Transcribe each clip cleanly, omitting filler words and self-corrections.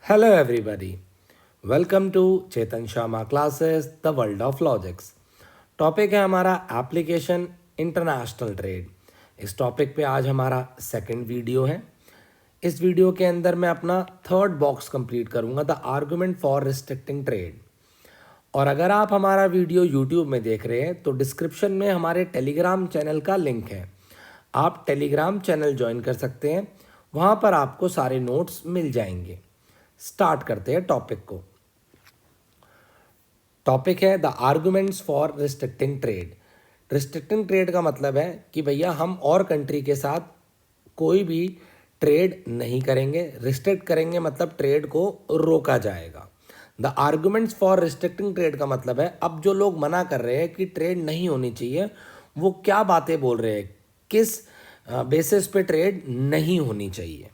Hello everybody. Welcome to Chetan Sharma classes the world of logics. Topic है हमारा application international trade. इस topic पे आज हमारा सेकंड वीडियो है। इस वीडियो के अंदर मैं अपना थर्ड बॉक्स कंप्लीट करूंगा, the argument for restricting trade. और अगर आप हमारा वीडियो यूट्यूब में देख रहे हैं तो डिस्क्रिप्शन में हमारे टेलीग्राम चैनल का लिंक है, आप टेलीग्राम चैनल ज्वाइन कर सकते हैं, वहाँ पर आपको सारे नोट्स मिल जाएंगे। स्टार्ट करते हैं टॉपिक को। टॉपिक है the arguments for restricting trade. Restricting trade का मतलब है कि भैया हम और कंट्री के साथ कोई भी ट्रेड नहीं करेंगे। रिस्ट्रिक्ट करेंगे मतलब ट्रेड को रोका जाएगा। The arguments for restricting trade का मतलब है अब जो लोग मना कर रहे हैं कि ट्रेड नहीं होनी चाहिए, वो क्या बातें बोल रहे हैं, किस बेसिस पे ट्रेड नहीं होनी चाहिए।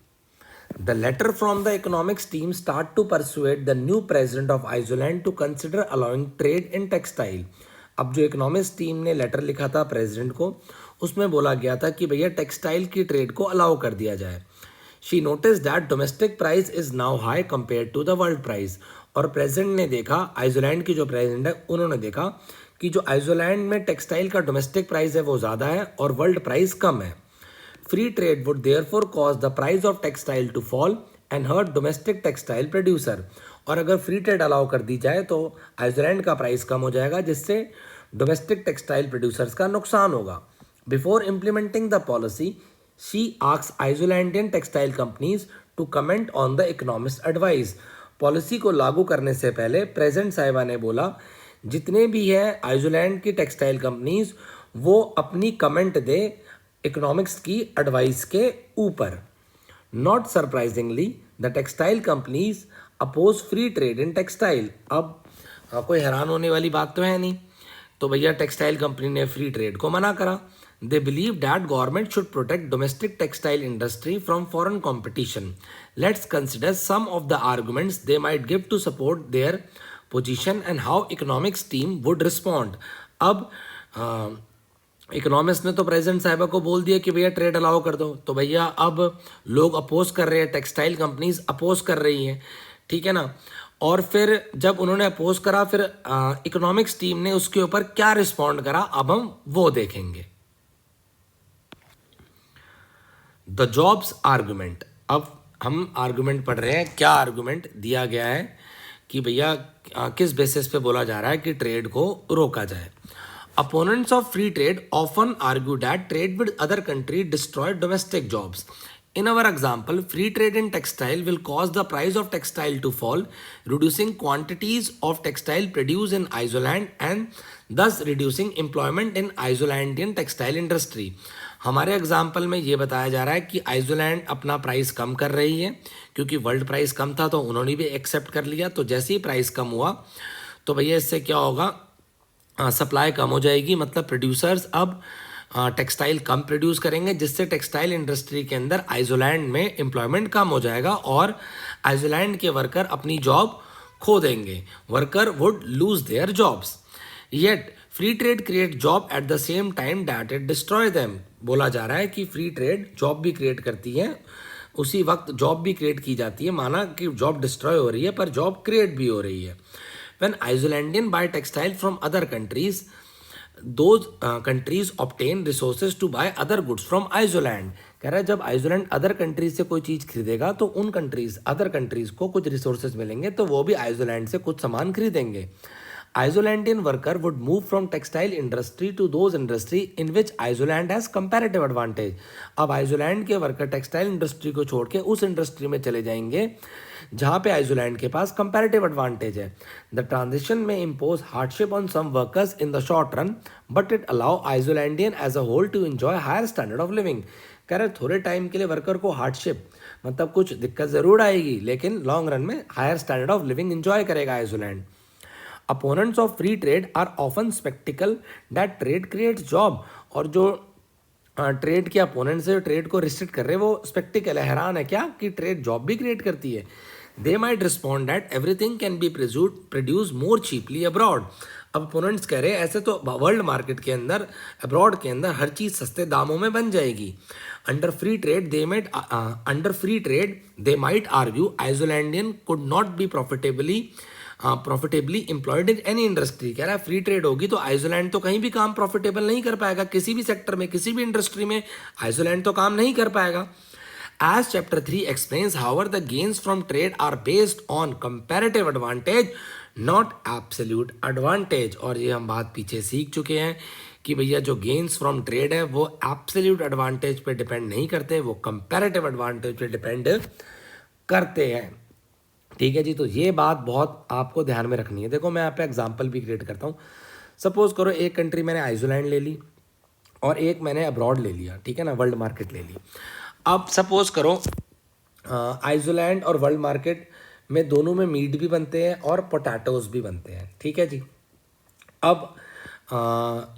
The letter from the economics team start to persuade the new president of Iceland to consider allowing trade in textile। अब जो इकोनॉमिक्स टीम ने लेटर लिखा था प्रेसिडेंट को, उसमें बोला गया था कि भैया टेक्सटाइल की ट्रेड को अलाउ कर दिया जाए। She notice that domestic price is now high compare to the world price. और प्रेसिडेंट ने देखा, आइसलैंड की जो प्रेसिडेंट है उन्होंने देखा कि जो आइसलैंड में टेक्सटाइल का डोमेस्टिक प्राइस है वो ज़्यादा है और वर्ल्ड प्राइस कम है। Free trade would therefore cause the price of textile to fall and hurt domestic textile producer। और अगर फ्री ट्रेड अलाउ कर दी जाए तो आइसलैंड का प्राइस कम हो जाएगा, जिससे डोमेस्टिक टेक्सटाइल प्रोड्यूसर्स का नुकसान होगा। Before implementing the policy she asks Icelandic textile companies to comment on the economist advice. Policy को लागू करने से पहले प्रेसिडेंट साहिबा ने बोला जितने भी है आइसलैंड की टेक्सटाइल कंपनीज वो अपनी कमेंट दे इकोनॉमिक्स की एडवाइस के ऊपर। Not surprisingly the textile companies oppose free trade in textile. अब कोई हैरान होने वाली बात तो है नहीं, तो भैया टेक्सटाइल कंपनी ने फ्री ट्रेड को मना करा। They believe that government should protect domestic textile industry from foreign competition. Let's consider some of the arguments they might give to support their position and how economics team would respond. अब economist ने तो president साहिबा को बोल दिया कि भैया trade allow कर दो, तो भैया अब लोग अपोज कर रहे हैं, टेक्सटाइल कंपनीज अपोज कर रही हैं, ठीक है ना। और फिर जब उन्होंने अपोज करा, फिर इकोनॉमिक्स टीम ने उसके ऊपर क्या रिस्पॉन्ड करा, अब हम वो देखेंगे। The jobs argument. अब हम आर्गुमेंट पढ़ रहे हैं, क्या आर्गुमेंट दिया गया है कि भैया किस बेसिस पे बोला जा रहा है कि ट्रेड को रोका जाए। Opponents of free trade often argue that trade with other countries destroy domestic jobs. In our example, free trade in textile will cause the price of textile to fall, reducing quantities of textile produced in Iceland and thus reducing employment in Icelandian textile industry। हमारे example में ये बताया जा रहा है कि Iceland अपना price कम कर रही है, क्योंकि वर्ल्ड प्राइस कम था तो उन्होंने भी एक्सेप्ट कर लिया। तो जैसे ही प्राइस कम हुआ तो भैया इससे क्या होगा, सप्लाई कम हो जाएगी, मतलब प्रोड्यूसर्स अब टेक्सटाइल कम प्रोड्यूस करेंगे, जिससे टेक्सटाइल इंडस्ट्री के अंदर आइसलैंड में एम्प्लॉयमेंट कम हो जाएगा और आइसलैंड के वर्कर अपनी जॉब खो देंगे। Worker would lose their jobs. Yet free trade create job eight the same time that it destroy them. बोला जा रहा है कि फ्री ट्रेड जॉब भी क्रिएट करती है, उसी वक्त जॉब भी क्रिएट की जाती है। माना कि जॉब डिस्ट्रॉय हो रही है पर जॉब क्रिएट भी हो रही है। When Icelandian buy textile from other countries, those countries obtain resources to buy other goods from Iceland। कह रहा है जब आइसलैंड अदर कंट्रीज से कोई चीज़ खरीदेगा तो उन कंट्रीज अदर कंट्रीज को कुछ रिसोर्सेज मिलेंगे, तो वो भी आइसलैंड से कुछ सामान खरीदेंगे। Icelandian worker would move from textile industry to those industry in which Iceland has comparative advantage। अब आइसलैंड के वर्कर टेक्सटाइल इंडस्ट्री को छोड़ के उस इंडस्ट्री में चले जाएंगे जहाँ पे आइसलैंड के पास कंपैरेटिव एडवांटेज है। The transition may impose hardship on some workers in the short run, but it allow Icelandic as a whole to enjoy higher standard of living. कह रहे थोड़े टाइम के लिए वर्कर को हार्डशिप मतलब कुछ दिक्कत ज़रूर आएगी, लेकिन लॉन्ग रन में higher standard of living enjoy करेगा Iceland. Opponents of free trade are often skeptical that trade creates job. और जो ट्रेड के अपोनेंट्स है, ट्रेड को रिस्ट्रिक्ट कर रहे हैं, वो स्पेक्टिकल है, हैरान है क्या कि ट्रेड जॉब भी क्रिएट करती है। They might respond that everything can be produced more cheaply abroad। अब अपोनेंट्स कह रहे हैं ऐसे तो वर्ल्ड मार्केट के अंदर, अब्रॉड के अंदर हर चीज़ सस्ते दामों में बन जाएगी। Under free trade they might argue Icelandic could not be profitably employed in any industry. कह रहा है फ्री ट्रेड होगी तो आइसलैंड तो कहीं भी काम प्रॉफिटेबल नहीं कर पाएगा, किसी भी सेक्टर में, किसी भी इंडस्ट्री में आइसलैंड तो काम नहीं कर पाएगा। As Chapter 3 explains, however, the gains from trade are based on comparative advantage, not absolute advantage। और ये हम बात पीछे सीख चुके हैं कि भैया जो गेन्स फ्रॉम ट्रेड है वो एब्सोल्यूट एडवांटेज पे डिपेंड नहीं करते, वो कंपैरेटिव एडवांटेज पे डिपेंड करते हैं। ठीक है जी, तो ये बात बहुत आपको ध्यान में रखनी है। देखो मैं यहाँ पे एग्जांपल भी क्रिएट करता हूँ। सपोज करो एक कंट्री मैंने आइसलैंड ले ली और एक मैंने अब्रॉड ले लिया, ठीक है ना, वर्ल्ड मार्केट ले ली। अब सपोज करो आइसलैंड और वर्ल्ड मार्केट में दोनों में मीट भी बनते हैं और पोटैटोज भी बनते हैं, ठीक है जी। अब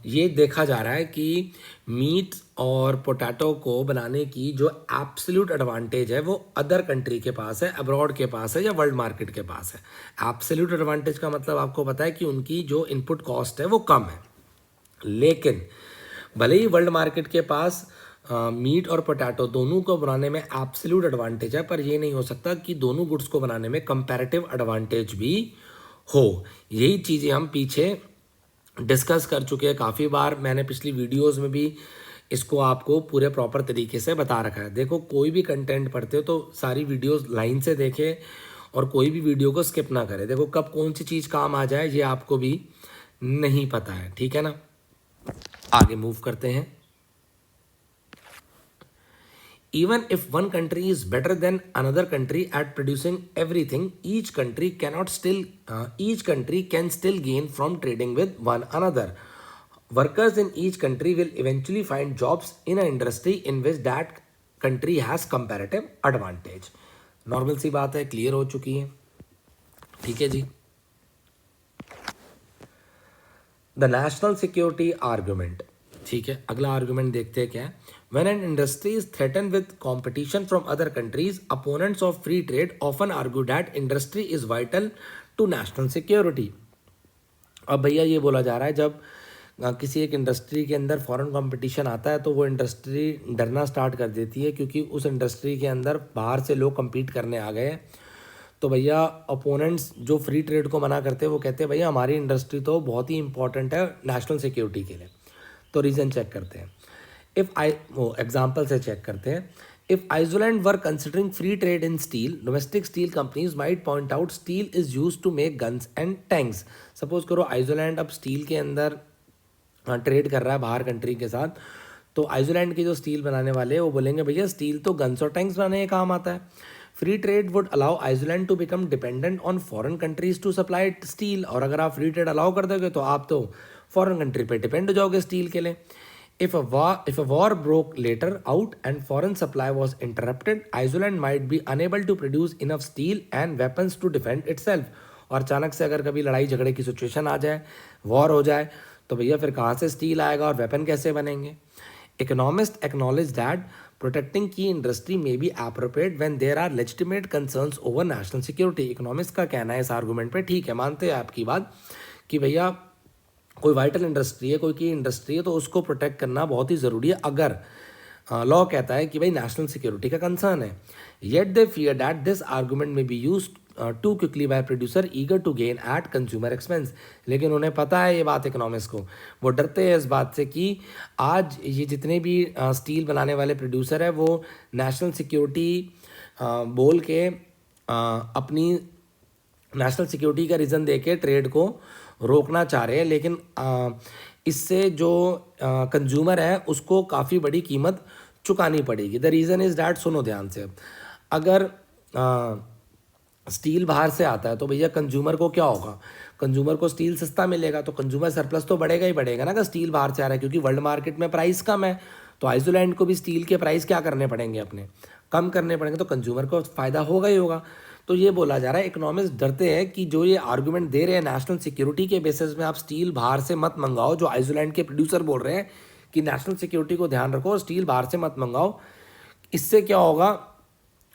ये देखा जा रहा है कि मीट और पोटैटो को बनाने की जो एब्सोल्यूट एडवांटेज है वो अदर कंट्री के पास है, अब्रॉड के पास है या वर्ल्ड मार्केट के पास है। एब्सोल्यूट एडवांटेज का मतलब आपको पता है कि उनकी जो इनपुट कॉस्ट है वो कम है, लेकिन भले ही वर्ल्ड मार्केट के पास मीट और पोटैटो दोनों को बनाने में एब्सोल्यूट एडवांटेज है, पर ये नहीं हो सकता कि दोनों गुड्स को बनाने में कंपैरेटिव एडवांटेज भी हो। यही चीज़ें हम पीछे डिस्कस कर चुके हैं काफ़ी बार, मैंने पिछली वीडियोस में भी इसको आपको पूरे प्रॉपर तरीके से बता रखा है। देखो कोई भी कंटेंट पढ़ते हो तो सारी वीडियोस लाइन से देखें और कोई भी वीडियो को स्किप ना करें। देखो कब कौन सी चीज़ काम आ जाए ये आपको भी नहीं पता है, ठीक है ना। आगे मूव करते हैं। Even if one country is better than another country at producing everything, each country can still gain from trading with one another. Workers in each country will eventually find jobs in an industry in which that country has comparative advantage. Normal सी बात है, clear हो चुकी है, ठीक है जी। The national security argument, ठीक है। अगला आर्ग्यूमेंट देखते हैं क्या है। When an industry is threatened with competition from other countries, opponents of free trade often argue that industry is vital to national security। अब भैया ये बोला जा रहा है जब किसी एक इंडस्ट्री के अंदर फॉरेन कंपटीशन आता है तो वो इंडस्ट्री डरना स्टार्ट कर देती है, क्योंकि उस इंडस्ट्री के अंदर बाहर से लोग compete करने आ गए हैं। तो भैया अपोनेंट्स जो फ्री ट्रेड को मना करते हैं वो कहते हैं भैया हमारी इंडस्ट्री तो बहुत ही इंपॉर्टेंट है नेशनल सिक्योरिटी के लिए। तो रीज़न चेक करते हैं। एग्जाम्पल से चेक करते हैं। If Iceland were considering free trade in steel, domestic steel companies might point out steel is use to make guns and tanks. Suppose करो आइसलैंड अब स्टील के अंदर ट्रेड कर रहा है बाहर कंट्री के साथ, तो आइसलैंड के जो स्टील बनाने वाले हैं वो बोलेंगे भैया स्टील तो गन्स और टैंक्स बनाने के काम आता है। Free trade would allow Iceland to become dependent on foreign countries to supply steel. और अगर आप फ्री ट्रेड अलाउ कर दोगे तो आप तो फॉरेन कंट्री पे डिपेंड हो जाओगे स्टील के लिए। If a war broke later out and foreign supply was interrupted, Iceland might be unable to produce enough steel and weapons to defend itself। और अचानक से अगर कभी लड़ाई झगड़े की सिचुएशन आ जाए, वॉर हो जाए, तो भैया फिर कहाँ से स्टील आएगा और वेपन कैसे बनेंगे। Economists acknowledge that protecting key industry may be appropriate when there are legitimate concerns over national security। Economist का कहना है इस आर्गूमेंट पे, ठीक है मानते हैं आपकी बात कि भैया कोई वाइटल इंडस्ट्री है, कोई की इंडस्ट्री है, तो उसको प्रोटेक्ट करना बहुत ही ज़रूरी है अगर लॉ कहता है कि भाई नेशनल सिक्योरिटी का कंसर्न है। Yet they fear that this argument may be use to quickly by producer eager to gain at consumer expense. लेकिन उन्हें पता है ये बात, इकोनॉमिक्स को, वो डरते हैं इस बात से कि आज ये जितने भी स्टील बनाने वाले प्रोड्यूसर है वो नेशनल सिक्योरिटी बोल के अपनी नेशनल सिक्योरिटी का रीज़न दे के ट्रेड को रोकना चाह रहे हैं, लेकिन इससे जो कंज्यूमर है उसको काफ़ी बड़ी कीमत चुकानी पड़ेगी। द रीज़न इज़ डैट, सुनो ध्यान से, अगर स्टील बाहर से आता है तो भैया कंज्यूमर को क्या होगा, कंज्यूमर को स्टील सस्ता मिलेगा तो कंज्यूमर सरप्लस तो बढ़ेगा ही बढ़ेगा ना, अगर स्टील बाहर से आ रहा है, क्योंकि वर्ल्ड मार्केट में प्राइस कम है तो आइसलैंड को भी स्टील के प्राइस क्या करने पड़ेंगे, अपने कम करने पड़ेंगे, तो कंज्यूमर को फ़ायदा होगा ही होगा। तो ये बोला जा रहा है, इकोनॉमिस्ट डरते हैं कि जो ये आर्गूमेंट दे रहे हैं नेशनल सिक्योरिटी के बेसिस में आप स्टील बाहर से मत मंगाओ, जो आइसलैंड के प्रोड्यूसर बोल रहे हैं कि नेशनल सिक्योरिटी को ध्यान रखो, स्टील बाहर से मत मंगाओ, इससे क्या होगा,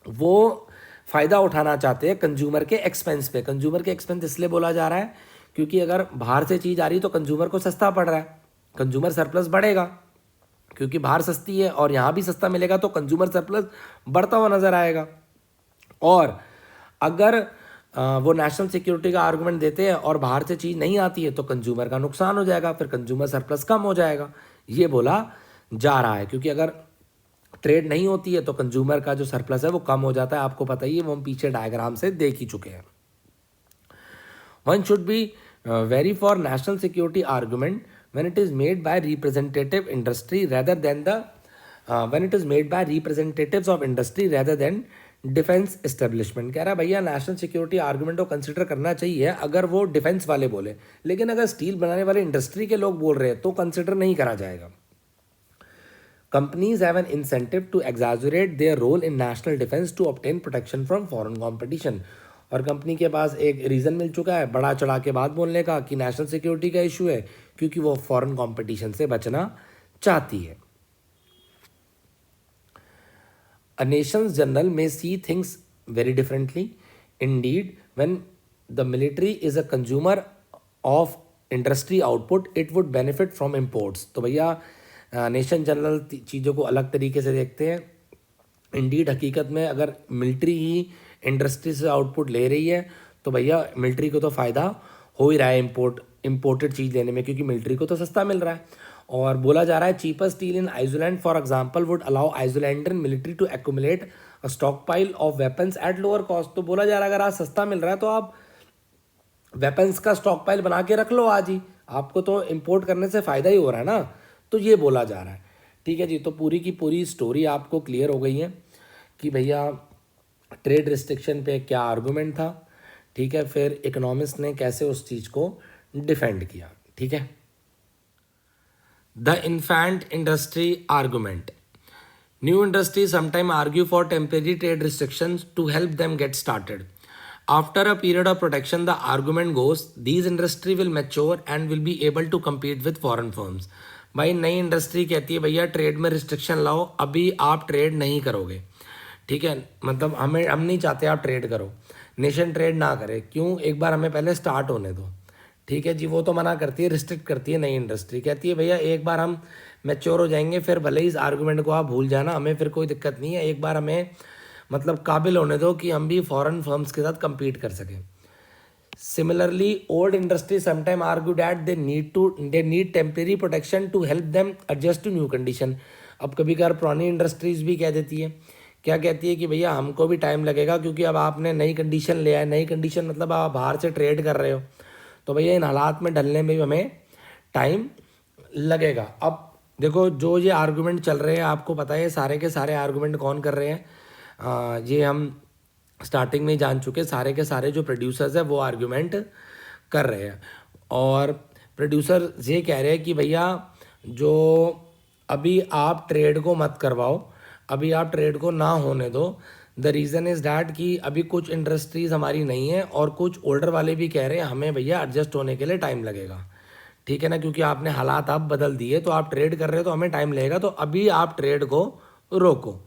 वो फ़ायदा उठाना चाहते हैं कंज्यूमर के एक्सपेंस पे। कंज्यूमर के एक्सपेंस इसलिए बोला जा रहा है क्योंकि अगर बाहर से चीज़ आ रही तो कंज्यूमर को सस्ता पड़ रहा है, कंज्यूमर सरप्लस बढ़ेगा, क्योंकि बाहर सस्ती है और यहाँ भी सस्ता मिलेगा तो कंज्यूमर सरप्लस बढ़ता हुआ नज़र आएगा। और अगर वो नेशनल सिक्योरिटी का आर्गुमेंट देते हैं और बाहर से चीज़ नहीं आती है तो कंज्यूमर का नुकसान हो जाएगा, फिर कंज्यूमर सरप्लस कम हो जाएगा, ये बोला जा रहा है। क्योंकि अगर ट्रेड नहीं होती है तो कंज्यूमर का जो सरप्लस है वो कम हो जाता है, आपको पता ही है, वो हम पीछे डायग्राम से देख ही चुके हैं। One should be very for national security argument when it is made by representative industry rather than the when it is made by representatives of industry rather than defence establishment. कह रहा है भैया national security argument को consider करना चाहिए अगर वो defence वाले बोले, लेकिन अगर स्टील बनाने वाले इंडस्ट्री के लोग बोल रहे हैं तो कंसिडर नहीं करा जाएगा। Companies have an incentive to exaggerate their role in national defence to obtain protection from foreign competition. और कंपनी के पास एक रीज़न मिल चुका है बड़ा चढ़ा के बात बोलने का कि नेशनल सिक्योरिटी का इशू है, क्योंकि वो फॉरेन कंपटीशन से बचना चाहती है। A nation's general may see things very differently. Indeed, when the military is a consumer of industry output, it would benefit from imports. तो भैया नेशन जनरल चीज़ों को अलग तरीके से देखते हैं। इंडीड हकीकत में अगर मिलिट्री ही इंडस्ट्री से आउटपुट ले रही है तो भैया मिलिट्री को तो फ़ायदा हो ही रहा है इम्पोर्टेड चीज़ लेने में, क्योंकि मिलिट्री को तो सस्ता मिल रहा है। और बोला जा रहा है cheaper steel in Iceland for example would allow Icelandic military to accumulate a stockpile of weapons at lower cost. तो बोला जा रहा है अगर आज सस्ता मिल रहा है तो आप वेपन्स का स्टॉक पाइल बना के रख लो आज ही, आपको तो इम्पोर्ट करने से फ़ायदा ही हो रहा है ना। तो ये बोला जा रहा है। ठीक है जी, तो पूरी की पूरी स्टोरी आपको क्लियर हो गई है कि भैया ट्रेड रिस्ट्रिक्शन पे क्या आर्गूमेंट था। ठीक है, फिर इकोनॉमिस्ट ने कैसे उस चीज़ को डिफेंड किया। ठीक है, the infant industry argument. New industries sometime argue for temporary trade restrictions to help them get started. After a period of protection the argument goes these industry will mature and will be able to compete with foreign firms. भाई नई industry कहती है भैया trade में restriction लाओ, अभी आप trade नहीं करोगे। ठीक है, मतलब हम नहीं चाहते आप ट्रेड करो, नेशन ट्रेड ना करे, क्यों, एक बार हमें पहले स्टार्ट होने दो। ठीक है जी, वो तो मना करती है, रिस्ट्रिक्ट करती है नई इंडस्ट्री, कहती है भैया एक बार हम मैच्योर हो जाएंगे फिर भले ही इस आर्गूमेंट को आप भूल जाना, हमें फिर कोई दिक्कत नहीं है, एक बार हमें मतलब काबिल होने दो कि हम भी फॉरेन फर्म्स के साथ compete कर सकें। Similarly old industry sometime argue that they need temporary protection to help them adjust to new condition. अब कभी कभार पुरानी इंडस्ट्रीज भी कह देती है, क्या कहती है कि भैया हमको भी टाइम लगेगा, क्योंकि अब आपने नई कंडीशन ले आए, नई कंडीशन मतलब आप बाहर से ट्रेड कर रहे हो, तो भैया इन हालात में ढलने में भी हमें टाइम लगेगा। अब देखो जो ये आर्गूमेंट चल रहे हैं आपको पता है सारे के सारे आर्गूमेंट कौन कर रहे हैं, ये हम स्टार्टिंग में ही जान चुके, सारे के सारे जो प्रोड्यूसर्स हैं वो आर्गूमेंट कर रहे हैं। और प्रोड्यूसर ये कह रहे हैं कि भैया जो अभी आप ट्रेड को मत करवाओ, अभी आप ट्रेड को ना होने दो। द रीज़न इज़ डैट कि अभी कुछ इंडस्ट्रीज़ हमारी नहीं है और कुछ ओल्डर वाले भी कह रहे हैं हमें भैया एडजस्ट होने के लिए टाइम लगेगा। ठीक है ना, क्योंकि आपने हालात अब बदल दिए, तो आप ट्रेड कर रहे हो तो हमें टाइम लगेगा, तो अभी आप ट्रेड को रोको।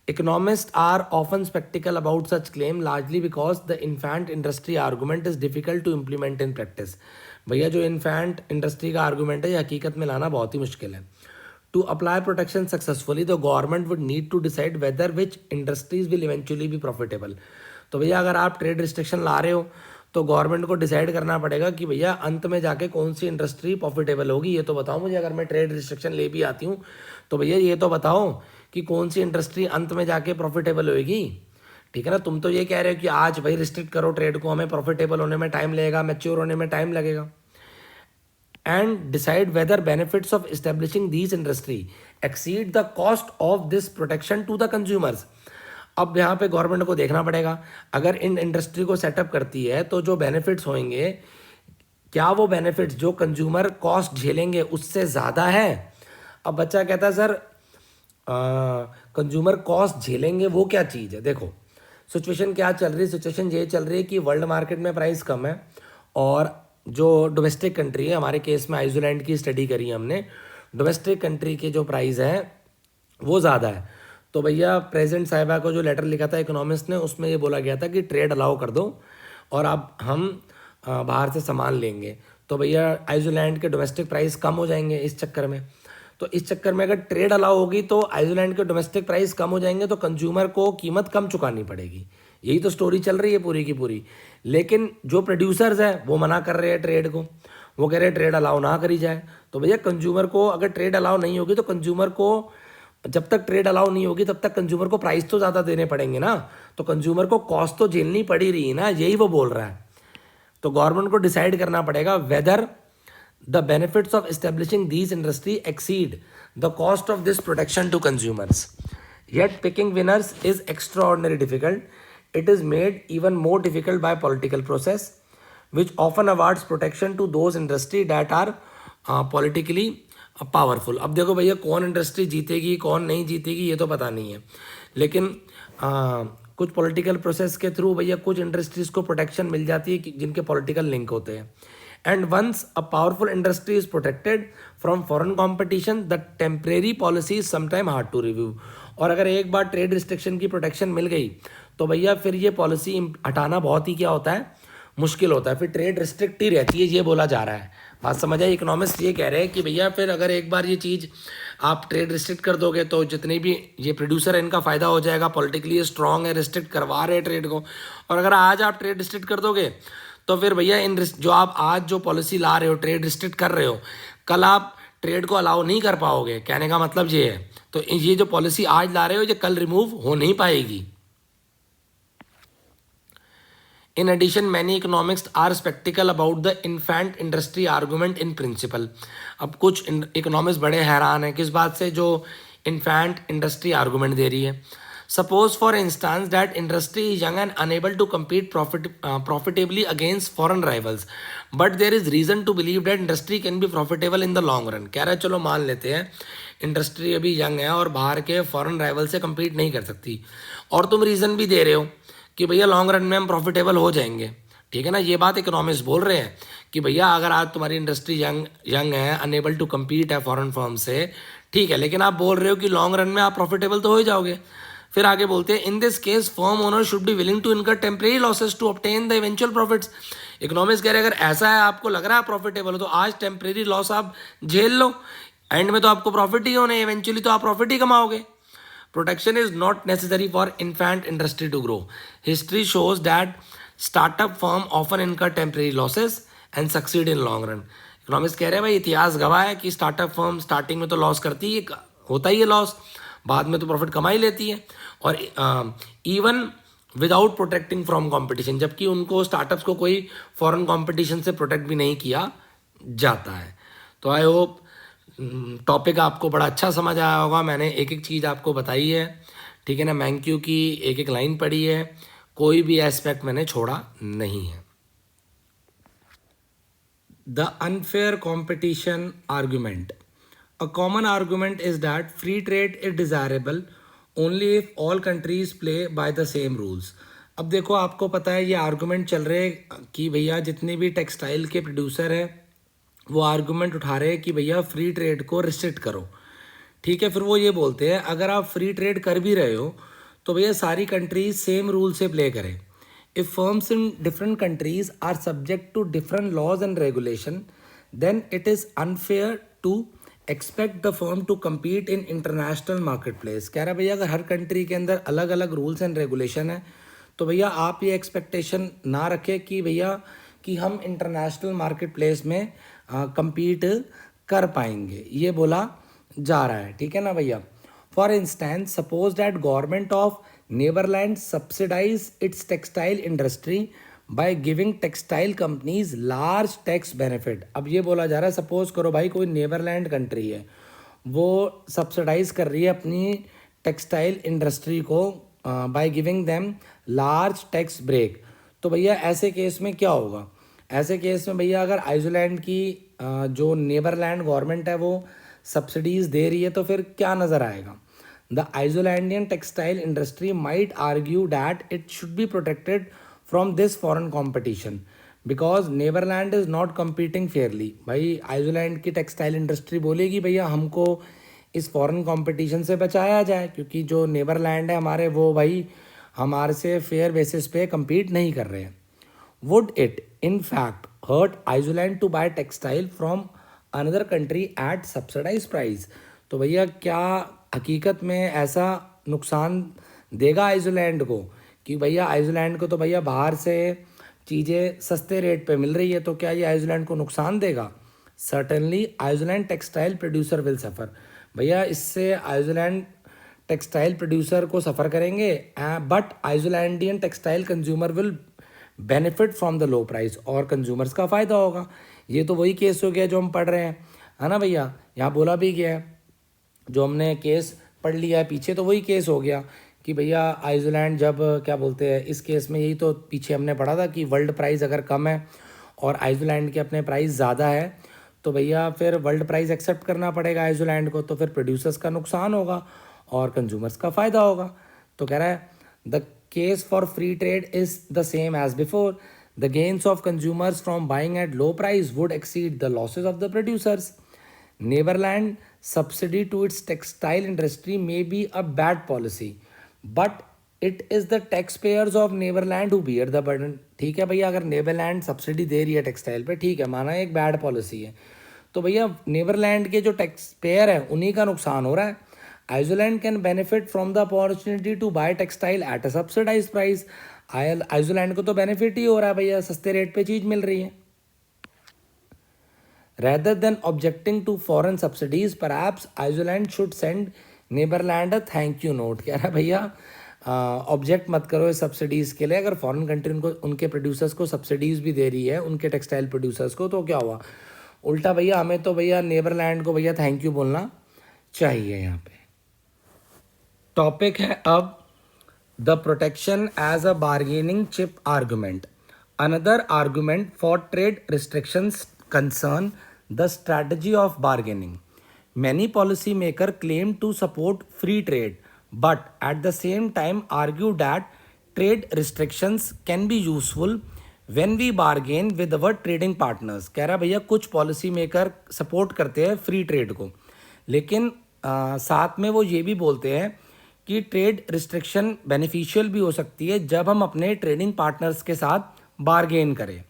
Economists are often skeptical about such claim largely because the infant industry argument is difficult to implement in practice। भैया जो इन्फेंट इंडस्ट्री का आर्गूमेंट है ये हकीकत में लाना बहुत ही मुश्किल है। To apply protection successfully, the government would need to decide whether which industries will eventually be profitable। तो भैया अगर आप ट्रेड रिस्ट्रिक्शन ला रहे हो तो गवर्नमेंट को डिसाइड करना पड़ेगा कि भैया अंत में जाके कौन सी इंडस्ट्री प्रॉफिटेबल होगी, ये तो बताओ मुझे। अगर मैं ट्रेड रिस्ट्रिक्शन ले भी आती हूँ तो भैया ये तो बताओ कि कौन सी इंडस्ट्री अंत में जाके प्रॉफिटेबल होगी। ठीक है ना, तुम तो ये कह रहे हो कि आज भाई रिस्ट्रिक्ट करो ट्रेड को, हमें प्रॉफिटेबल होने में टाइम लगेगा, मैच्योर होने में टाइम लगेगा। And decide whether benefits of establishing this industry exceed the cost of this protection to the consumers. अब यहाँ पे गवर्नमेंट को देखना पड़ेगा, अगर इन इंडस्ट्री को सेटअप करती है तो जो बेनिफिट्स होंगे, क्या वो बेनिफिट्स जो कंज्यूमर कॉस्ट झेलेंगे उससे ज़्यादा है। अब बच्चा कहता है सर कंज्यूमर कॉस्ट झेलेंगे वो क्या चीज़ है। देखो सिचुएशन क्या चल रही है, सिचुएशन ये चल रही है कि वर्ल्ड मार्केट में प्राइस कम है और जो डोमेस्टिक कंट्री है, हमारे केस में आइसलैंड की स्टडी करी है हमने, डोमेस्टिक कंट्री के जो प्राइस है वो ज़्यादा है। तो भैया प्रेसिडेंट साहिबा को जो लेटर लिखा था इकोनॉमिस्ट ने, उसमें ये बोला गया था कि ट्रेड अलाउ कर दो और अब हम बाहर से सामान लेंगे तो भैया आइसलैंड के डोमेस्टिक प्राइस कम हो जाएंगे इस चक्कर में। तो इस चक्कर में अगर ट्रेड अलाउ होगी तो आइसलैंड के डोमेस्टिक प्राइस कम हो जाएंगे, तो कंज्यूमर को कीमत कम चुकानी पड़ेगी। यही तो स्टोरी चल रही है पूरी की पूरी। लेकिन जो प्रोड्यूसर्स हैं वो मना कर रहे हैं ट्रेड को, वो कह रहे हैं ट्रेड अलाउ ना करी जाए। तो भैया कंज्यूमर को अगर ट्रेड अलाउ नहीं होगी तो कंज्यूमर को, जब तक ट्रेड अलाउ नहीं होगी तब तक कंज्यूमर को प्राइस तो ज़्यादा देने पड़ेंगे ना, तो कंज्यूमर को कॉस्ट तो झेलनी पड़ी रही है ना, यही वो बोल रहा है। तो गवर्नमेंट को डिसाइड करना पड़ेगा whether the benefits of establishing these industry exceed the cost of this protection to consumers. Yet picking winners is extraordinary difficult. It is made even more difficult by political process, which often awards protection to those industry that are politically powerful. अब देखो भैया कौन industry जीतेगी कौन नहीं जीतेगी ये तो पता नहीं है, लेकिन कुछ पॉलिटिकल प्रोसेस के थ्रू भैया कुछ इंडस्ट्रीज को प्रोटेक्शन मिल जाती है जिनके पॉलिटिकल लिंक होते हैं। And once a powerful industry is protected from foreign competition the temporary policy is sometime hard to review. और अगर एक बार ट्रेड रिस्ट्रिक्शन की प्रोटेक्शन मिल गई तो भैया फिर ये पॉलिसी हटाना बहुत ही क्या होता है, मुश्किल होता है। फिर ट्रेड रिस्ट्रिक्ट ही रहती है, ये बोला जा रहा है। बात समझ आए? इकोनॉमिस्ट ये कह रहे हैं कि भैया फिर अगर एक बार ये चीज़ आप ट्रेड रिस्ट्रिक्ट कर दोगे तो जितने भी ये प्रोड्यूसर है इनका फ़ायदा हो जाएगा, पॉलिटिकली स्ट्रांग है, रिस्ट्रिक्ट करवा रहे हैं ट्रेड को। और अगर आज आप ट्रेड रिस्ट्रिक्ट कर दोगे तो फिर भैया इन जो आप आज जो पॉलिसी ला रहे हो, ट्रेड रिस्ट्रिक्ट कर रहे हो, कल आप ट्रेड को अलाउ नहीं कर पाओगे। कहने का मतलब ये है। तो ये जो पॉलिसी आज ला रहे हो ये कल रिमूव हो नहीं पाएगी। In addition, many economists are skeptical about the infant industry argument in principle. अब कुछ इकोनॉमिस्ट बड़े हैरान हैं किस बात से, जो इन्फेंट इंडस्ट्री आर्गूमेंट दे रही है। Suppose for instance that industry is young and unable to compete profitably against foreign rivals, but there is reason to believe that industry can be profitable in the long run. कह रहा है चलो मान लेते हैं industry अभी young है और बाहर के फॉरेन राइवल से compete नहीं कर सकती, और तुम रीज़न भी दे रहे हो कि भैया लॉन्ग रन में हम प्रॉफिटेबल हो जाएंगे। ठीक है ना, ये बात इकोनॉमिस्ट बोल रहे हैं कि भैया अगर आज तुम्हारी इंडस्ट्री यंग है, अनेबल टू कम्पीट है फॉरेन फर्म से, ठीक है, लेकिन आप बोल रहे हो कि लॉन्ग रन में आप प्रॉफिटेबल तो हो ही जाओगे। फिर आगे बोलते हैं in this case firm owner should be willing to incur temporary losses to obtain the eventual profits. Economist कह रहे हैं अगर ऐसा है, आपको लग रहा है प्रॉफिटेबल हो, तो आज टेम्परेरी लॉस आप झेल लो, एंड में तो आपको प्रॉफिट ही होने, इवेंचुअली तो आप प्रॉफिट ही कमाओगे। Protection is not necessary for infant industry to grow. History shows that startup firm often incur temporary losses and succeed in long run. Economist कह रहे हैं भाई इतिहास गवाह है कि स्टार्टअप फर्म स्टार्टिंग में तो लॉस करती है, होता ही है लॉस, बाद में तो प्रॉफिट कमा ही लेती है, और even without protecting from competition, जबकि उनको स्टार्टअप्स को कोई फॉरेन कंपटीशन से प्रोटेक्ट भी नहीं किया जाता है। तो आई होप टॉपिक आपको बड़ा अच्छा समझ आया होगा। मैंने एक एक चीज़ आपको बताई है, ठीक है ना, मैंक्यू की एक एक लाइन पढ़ी है, कोई भी एस्पेक्ट मैंने छोड़ा नहीं है। The unfair competition argument. A common argument is that free trade is desirable only if all countries play by the same rules. अब देखो आपको पता है ये आर्गुमेंट चल रहे कि भैया जितने भी टेक्सटाइल के प्रोड्यूसर हैं वो आर्गुमेंट उठा रहे हैं कि भैया फ्री ट्रेड को रिस्ट्रिक्ट करो। ठीक है, फिर वो ये बोलते हैं अगर आप फ्री ट्रेड कर भी रहे हो तो भैया सारी कंट्रीज सेम रूल से प्ले करें। If firms in different countries are subject to different laws and regulation then it is unfair to expect the firm to compete in international marketplace. कह रहा है भैया अगर हर कंट्री के अंदर अलग अलग रूल्स एंड रेगुलेशन है तो भैया आप ये एक्सपेक्टेशन ना रखें कि भैया कि हम इंटरनेशनल मार्केट प्लेस में compete कर पाएंगे, ये बोला जा रहा है। ठीक है ना भैया। For instance suppose that government of Netherland subsidize its textile industry by giving textile companies large tax benefit. अब ये बोला जा रहा है सपोज करो भाई कोई नेदरलैंड कंट्री है, वो सब्सिडाइज कर रही है अपनी टेक्सटाइल इंडस्ट्री को by giving them large tax break. तो भैया ऐसे केस में क्या होगा? ऐसे केस में भैया अगर आइसलैंड की जो नेदरलैंड गवर्नमेंट है वो सब्सिडीज़ दे रही है तो फिर क्या नज़र आएगा? The Icelandic textile industry might argue that it should be protected from this foreign competition because Netherland is not competing fairly. भाई आइसलैंड की टेक्सटाइल इंडस्ट्री बोलेगी भैया हमको इस फॉरेन कॉम्पिटिशन से बचाया जाए, क्योंकि जो नेदरलैंड है हमारे वो भाई हमारे से फेयर बेसिस पे कम्पीट नहीं कर रहे हैं। Would it in fact hurt Iceland to buy textile from another country at subsidize price? तो भैया क्या हकीकत में ऐसा नुकसान देगा आइसलैंड को कि भैया आइसलैंड को तो भैया बाहर से चीज़ें सस्ते रेट पे मिल रही है, तो क्या ये आइसलैंड को नुकसान देगा? Certainly Iceland textile producer will suffer. भैया इससे आइसलैंड टेक्सटाइल प्रोड्यूसर को सफ़र करेंगे, बट Icelandic textile consumer will benefit from the low price, और कंज्यूमर्स का फ़ायदा होगा। ये तो वही केस हो गया जो हम पढ़ रहे हैं, है ना भैया? यहाँ बोला भी गया है, जो हमने केस पढ़ लिया है पीछे, तो वही केस हो गया कि भैया आइसलैंड जब क्या बोलते हैं, इस केस में यही तो पीछे हमने पढ़ा था कि वर्ल्ड प्राइस अगर कम है और आइसलैंड के अपने प्राइस ज़्यादा है, तो भैया फिर वर्ल्ड प्राइस एक्सेप्ट करना पड़ेगा आइसलैंड को, तो फिर प्रोड्यूसर्स का नुकसान होगा और कंज्यूमर्स का फ़ायदा होगा। तो कह रहा है the case for free trade is the same as before, the gains of consumers from buying at low price would exceed the losses of the producers. Neverland subsidy to its textile industry may be a bad policy, but it is the taxpayers of Neverland who bear the burden। ठीक है भैया, अगर Netherland subsidy दे रही है textile पे, ठीक है, माना एक बैड पॉलिसी है, तो भैया नेदरलैंड के जो टैक्स पेयर हैं उन्हीं का नुकसान हो रहा है। Iceland can benefit from the opportunity to buy textile at a subsidize price. Iceland को तो बेनिफिट ही हो रहा है भैया, सस्ते रेट पे चीज़ मिल रही है। Rather than objecting to foreign subsidies, perhaps Iceland should send Neverland a thank you note। कह रहा है भैया ऑब्जेक्ट मत करो इस सब्सिडीज़ के लिए, अगर फॉरेन कंट्री उनको उनके प्रोड्यूसर्स को सब्सिडीज़ भी दे रही है, उनके टेक्सटाइल प्रोड्यूसर्स को, तो क्या हुआ? उल्टा भैया हमें तो भैया नेदरलैंड को भैया थैंक यू बोलना चाहिए। यहाँ पे टॉपिक है अब the protection as a bargaining chip argument. Another argument for trade restrictions concern the strategy of bargaining. Many policymakers claim to support free trade, but at the same time argue that trade restrictions can be useful when we bargain with our trading partners। कह रहा भैया कुछ policy maker support करते हैं free trade को, लेकिन साथ में वो ये भी बोलते हैं कि ट्रेड रिस्ट्रिक्शन बेनिफिशियल भी हो सकती है जब हम अपने ट्रेडिंग पार्टनर्स के साथ बार्गेन करें।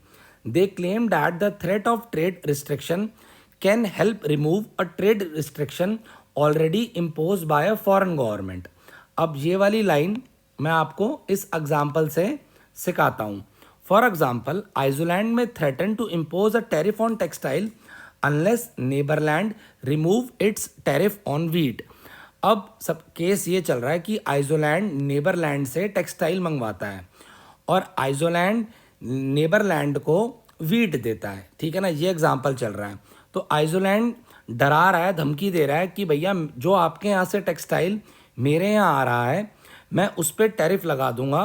They claim that the threat of trade restriction can help remove a trade restriction already imposed by a foreign government। अब ये वाली लाइन मैं आपको इस एग्जाम्पल से सिखाता हूँ। For example, Iceland may threaten to impose a tariff on textile unless Netherland remove its tariff on wheat. अब सब केस ये चल रहा है कि आइसलैंड नेदरलैंड से टेक्सटाइल मंगवाता है और आइसलैंड नेदरलैंड को वीट देता है, ठीक है ना, ये एग्जाम्पल चल रहा है। तो आइसलैंड डरा रहा है, धमकी दे रहा है कि भैया जो आपके यहाँ से टेक्सटाइल मेरे यहाँ आ रहा है, मैं उस पर टैरिफ लगा दूंगा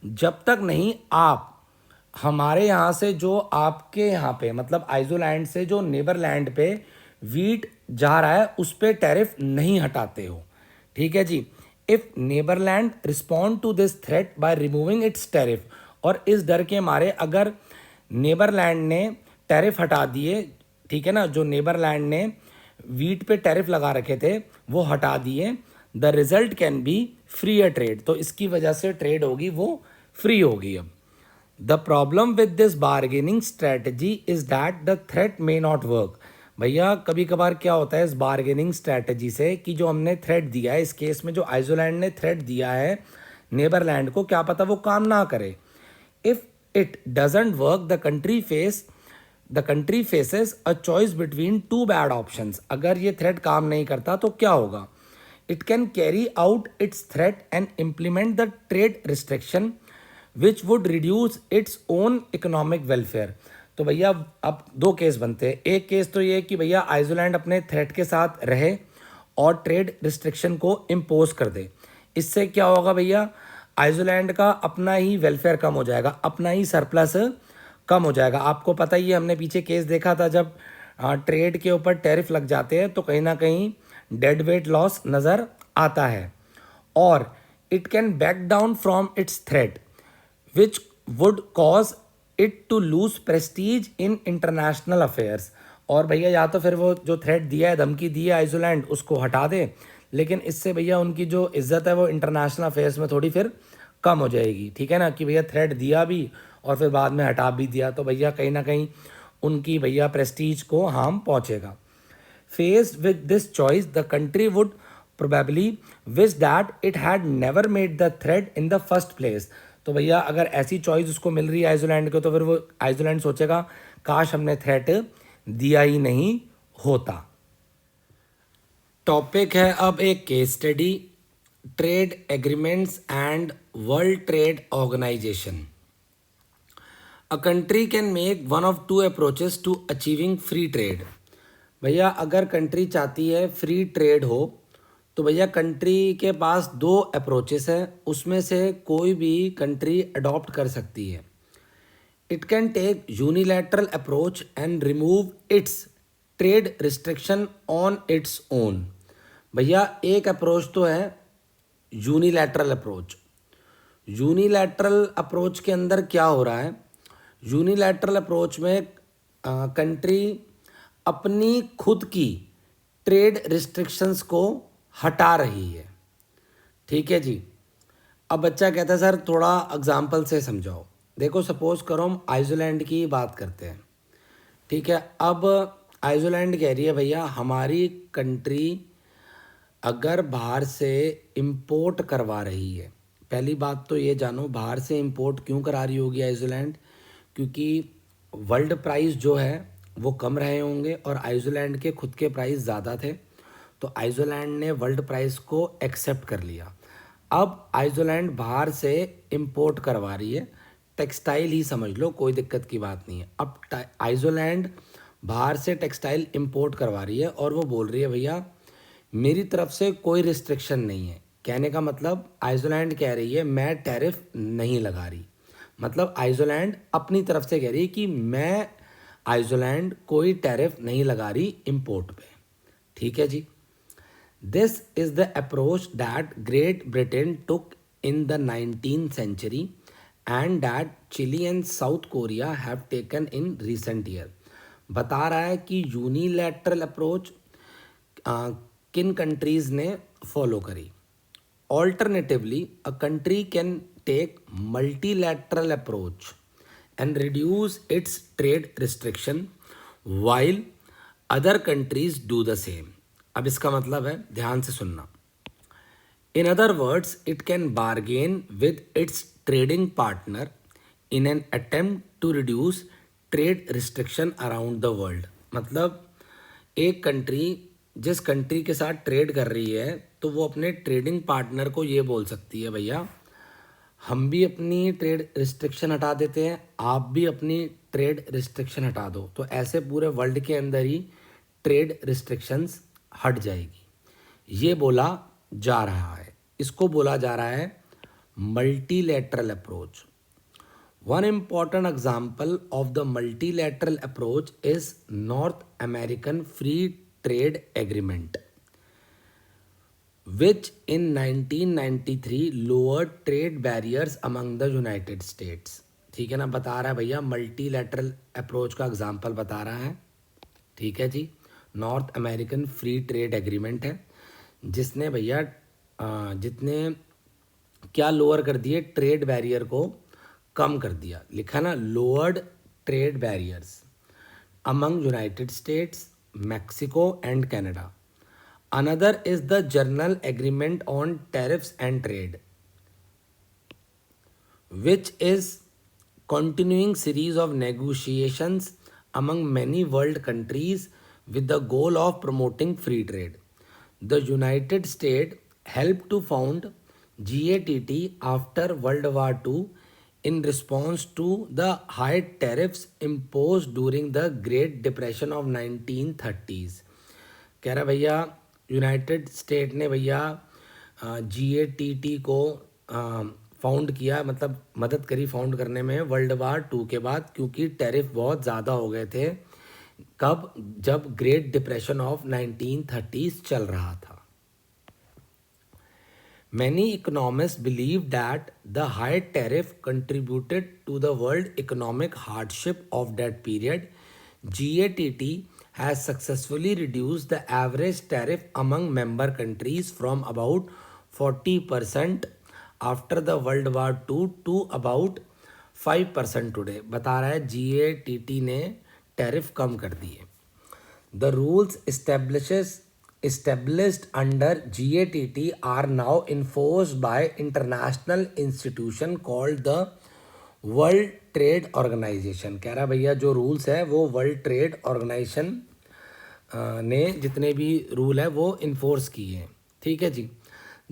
जब तक नहीं आप हमारे यहाँ से जो आपके यहाँ पे, मतलब आइसलैंड से जो नेदरलैंड पे वीट जा रहा है उस पर टैरिफ नहीं हटाते हो। ठीक है जी। If Netherland respond to this threat by removing its tariff, और इस डर के मारे अगर नेदरलैंड ने टैरिफ हटा दिए, ठीक है ना, जो नेदरलैंड ने वीट पे टैरिफ लगा रखे थे वो हटा दिए, the result can be free a trade. तो इसकी वजह से ट्रेड होगी वो फ्री होगी। अब the problem with this bargaining strategy is that the threat may not work. भैया कभी कभार क्या होता है इस बार्गेनिंग स्ट्रैटेजी से कि जो हमने थ्रेट दिया है, इस केस में जो आइसलैंड ने थ्रेट दिया है नेदरलैंड को, क्या पता वो काम ना करे। If it doesn't work the country faces a choice between two bad options. अगर ये थ्रेट काम नहीं करता तो क्या होगा? It can carry out it's threat and implement the trade restriction which would reduce its own economic welfare. तो भैया अब दो केस बनते हैं। एक केस तो ये कि भैया आइसलैंड अपने थ्रेट के साथ रहे और ट्रेड रिस्ट्रिक्शन को इम्पोज कर दे। इससे क्या होगा भैया? आइसलैंड का अपना ही वेलफेयर कम हो जाएगा, अपना ही सरप्लस कम हो जाएगा। आपको पता ही है, हमने पीछे केस देखा था, जब ट्रेड के ऊपर टैरिफ लग जाते हैं तो कहीं ना कहीं डेड वेट लॉस नज़र आता है। और it can back down from its threat which would cause it to lose prestige in international affairs. और भैया या तो फिर वो जो थ्रेट दिया है, धमकी दी है आइसलैंड, उसको हटा दे, लेकिन इससे भैया उनकी जो इज्जत है वो इंटरनेशनल अफेयर्स में थोड़ी फिर कम हो जाएगी। ठीक है ना, कि भैया थ्रेट दिया भी और फिर बाद में हटा भी दिया, तो भैया कहीं ना कहीं उनकी भैया प्रेस्टीज को हार्म पहुंचेगा। Faced with this choice, the country would probably wish that it had never made the threat in the first place. तो भैया अगर ऐसी चॉइस उसको मिल रही है आइसलैंड को, तो फिर वो आइसलैंड सोचेगा काश हमने थ्रेट दिया ही नहीं होता। टॉपिक है अब एक case study, trade agreements and world trade organization. A country can make one of two approaches to achieving free trade. भैया अगर कंट्री चाहती है फ्री ट्रेड हो, तो भैया कंट्री के पास दो अप्रोचेस हैं, उसमें से कोई भी कंट्री अडॉप्ट कर सकती है। It can take unilateral approach and remove its trade restriction on its own. भैया एक अप्रोच तो है यूनिलैटरल अप्रोच। यूनिलैटरल अप्रोच के अंदर क्या हो रहा है, यूनिलैटरल अप्रोच में कंट्री अपनी खुद की ट्रेड रिस्ट्रिक्शंस को हटा रही है। ठीक है जी। अब बच्चा कहता है सर थोड़ा एग्जाम्पल से समझाओ। देखो सपोज करो हम आइसलैंड की बात करते हैं। ठीक है, अब आइसलैंड कह रही है भैया हमारी कंट्री अगर बाहर से इंपोर्ट करवा रही है, पहली बात तो ये जानो बाहर से इंपोर्ट क्यों करा रही होगी आइसलैंड, क्योंकि वर्ल्ड प्राइस जो है वो कम रहे होंगे और आइसलैंड के खुद के प्राइस ज़्यादा थे, तो आइसलैंड ने वर्ल्ड प्राइस को एक्सेप्ट कर लिया। अब आइसलैंड बाहर से इंपोर्ट करवा रही है, टेक्सटाइल ही समझ लो, कोई दिक्कत की बात नहीं है। अब आइसलैंड बाहर से टेक्सटाइल इंपोर्ट करवा रही है और वो बोल रही है भैया मेरी तरफ से कोई रिस्ट्रिक्शन नहीं है। कहने का मतलब आइसलैंड कह रही है मैं टैरिफ नहीं लगा रही, मतलब आइसलैंड अपनी तरफ से कह रही है कि मैं आइसलैंड कोई टैरिफ नहीं लगा रही इंपोर्ट पे। ठीक है जी। This is the approach that Great Britain took in the 19th century and that Chile and South Korea have taken in recent year. बता रहा है कि यूनिलैटरल अप्रोच किन कंट्रीज ने फॉलो करी। Alternatively a country can take multilateral approach and reduce its trade restriction while other countries do the same। अब इसका मतलब है, ध्यान से सुनना, in other words it can bargain with its trading partner in an attempt to reduce trade restriction around the world। मतलब एक country जिस कंट्री के साथ ट्रेड कर रही है तो वो अपने ट्रेडिंग पार्टनर को ये बोल सकती है भैया हम भी अपनी ट्रेड रिस्ट्रिक्शन हटा देते हैं, आप भी अपनी ट्रेड रिस्ट्रिक्शन हटा दो, तो ऐसे पूरे वर्ल्ड के अंदर ही ट्रेड रिस्ट्रिक्शंस हट जाएगी। ये बोला जा रहा है, इसको बोला जा रहा है multilateral approach. One important example of the multilateral approach is north American free trade agreement which in 1993 lowered trade barriers among the United States। ठीक है ना, बता रहा है भैया मल्टीलैटरल अप्रोच का एग्जांपल बता रहा है। ठीक है जी, North American free trade agreement है जिसने भैया जितने क्या लोअर कर दिए, ट्रेड बैरियर को कम कर दिया। लिखा ना lowered trade barriers among United states, Mexico and Canada. Another is the General Agreement on Tariffs and Trade, which is continuing series of negotiations among many world countries with the goal of promoting free trade. The United States helped to found GATT after World War II in response to the high tariffs imposed during the Great Depression of 1930s। कह रहा भैया United state ने भैया GATT को found किया, मतलब मदद करी फाउंड करने में वर्ल्ड वार 2 के बाद, क्योंकि टैरिफ बहुत ज़्यादा हो गए थे। कब? जब ग्रेट डिप्रेशन ऑफ 1930s चल रहा था। Many economists believe that the high tariff contributed to the world economic hardship of that period. GATT has successfully reduced the average tariff among member countries from about 40% after the World War II to about 5% today. बता रहा है GATT ने tariff कम कर दिए। The rules established under GATT are now enforced by international institution called the world trade organization. कह रहा भैया जो रूल्स है वो वर्ल्ड ट्रेड ऑर्गेनाइजेशन ने जितने भी रूल है वो इन्फोर्स किए हैं। ठीक है जी।